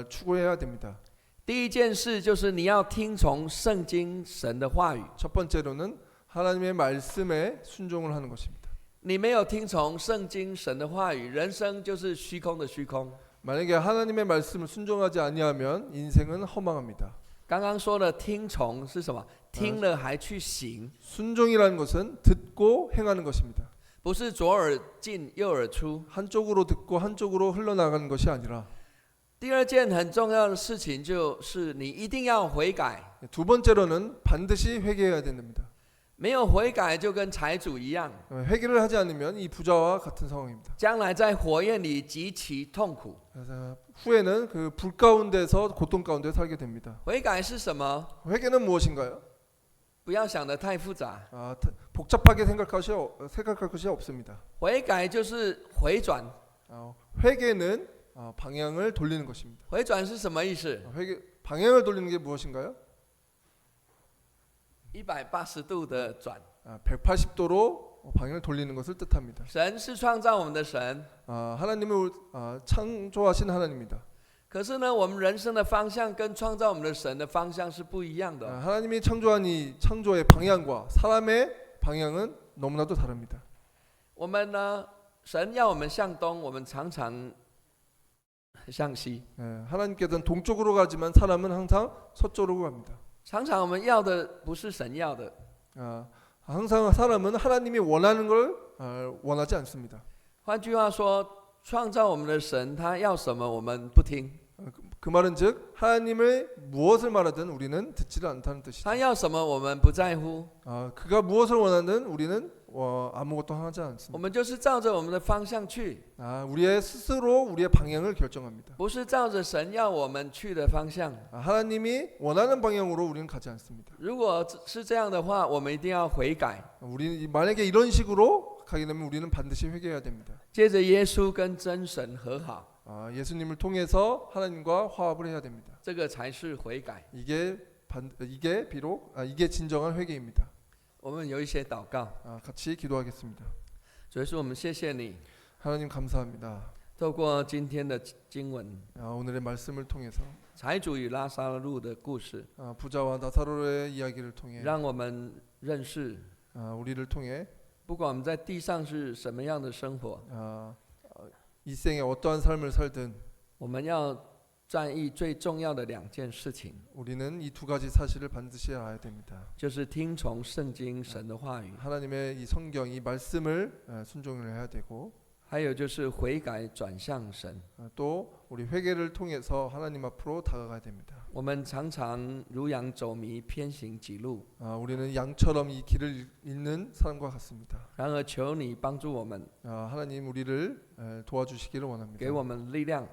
추구해야 됩니다. 第一件事就是你要听从圣经神的话语。 첫 번째로는 하나님의 말씀에 순종을 하는 것입니다. 你没有听从圣经神的话语，人生就是虚空的虚空。 만약에 하나님의 말씀을 순종하지 아니하면 인생은 허망합니다. 刚刚说的听从是什么？听了还去行， 순종이라는 것은 듣고 행하는 것입니다. 不是左耳进右耳出。 한쪽으로 듣고 한쪽으로 흘러나가는 것이 아니라 第二件很重要的事情就是你一定要悔改， 두 번째로는 반드시 회개해야 됩니다. 没有悔改就跟财主一样， 회개를 하지 않으면 이 부자와 같은 상황입니다. 将来在火焰里极其痛苦。 그래서 후에는 그 불 가운데서 고통 가운데 살게 됩니다. 悔改是什么？ 회개는 무엇인가요? 不要想得太复杂， 복잡하게 생각할 것이 없습니다. 悔改就是回转。 회개는 방향을 돌리는 것입니다. 回转是什么意思？ 방향을 돌리는 게 무엇인가요? 180度的转。 180도로 방향을 돌리는 것을 뜻합니다. 神是创造我们的神， 하나님을 창조하신 하나님입니다. 可是呢，我们人生的方向跟创造我们的神的方向是不一样的。 하나님이 창조한 이 창조의 방향과 사람의 방향은 너무나도 다릅니다. 我们呢，神要我们向东，我们常常向西。 하나님께서는 동쪽으로 가지만 사람은 항상 서쪽으로 갑니다. 常常我们要的不是神要的。 항상 사람은 하나님이 원하는 걸 원하지 않습니다. 换句话说，创造我们的神他要什么，我们不听； 그 말은즉 하나님의 무엇을 말하든 우리는 듣지를 않다는 뜻이죠. 他要什么，我们不在乎。 그가 무엇을 원하든 우리는 아무것도 하지 我 않습니다. 们就是照着我们的方向去， 우리의 스스로 우리의 방향을 결정합니다. 不是照着神要我们去的方向。 하나님이 원하는 방향으로 우리는 가지 않습니다. 如果是这样的话，我们一定要悔改。 우리 만약에 이런 식으로 가게 되면 우리는 반드시 회개해야 됩니다. 接着耶稣跟真神和好， 예수님을 통해서 하나님과 화합을 해야 됩니다. 这个才是悔改。 이게 비록 이게 진정한 회개입니다. 我们有一些祷告， 같이 기도하겠습니다. 主耶稣，我们谢谢你， 하나님 감사합니다. 透过今天的经文， 오늘의 말씀을 통해서 财主与拉撒路的故事， 부자와 나사로의 이야기를 통해 让我们认识， 우리를 통해 不管我们在地上是什么样的生活， 이 생에 어떠한 삶을 살든 我们要在意最重要的两件事情， 우리는 이 두 가지 사실을 반드시 알아야 됩니다. 就是听从圣经神的话语， 하나님의 이 성경 이 말씀을 순종을 해야 되고 还有就是悔改转向神。 또 우리 회개를 통해서 하나님 앞으로 다가가야 됩니다. 我们常常如羊走迷，偏行己路。 우리는 양처럼 이 길을 잃는 사람과 같습니다. 然而求你帮助我们， 하나님 우리를 도와주시기를 원합니다. 给我们力量，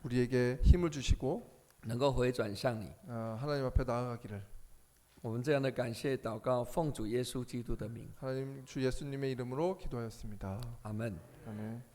우리에게 힘을 주시고 能够回转向你。 하나님 앞에 나아가기를. 我们这样的感谢祷告，奉主耶稣基督的名， 하나님 주 예수님의 이름으로 기도하였습니다. 아멘。 아멘.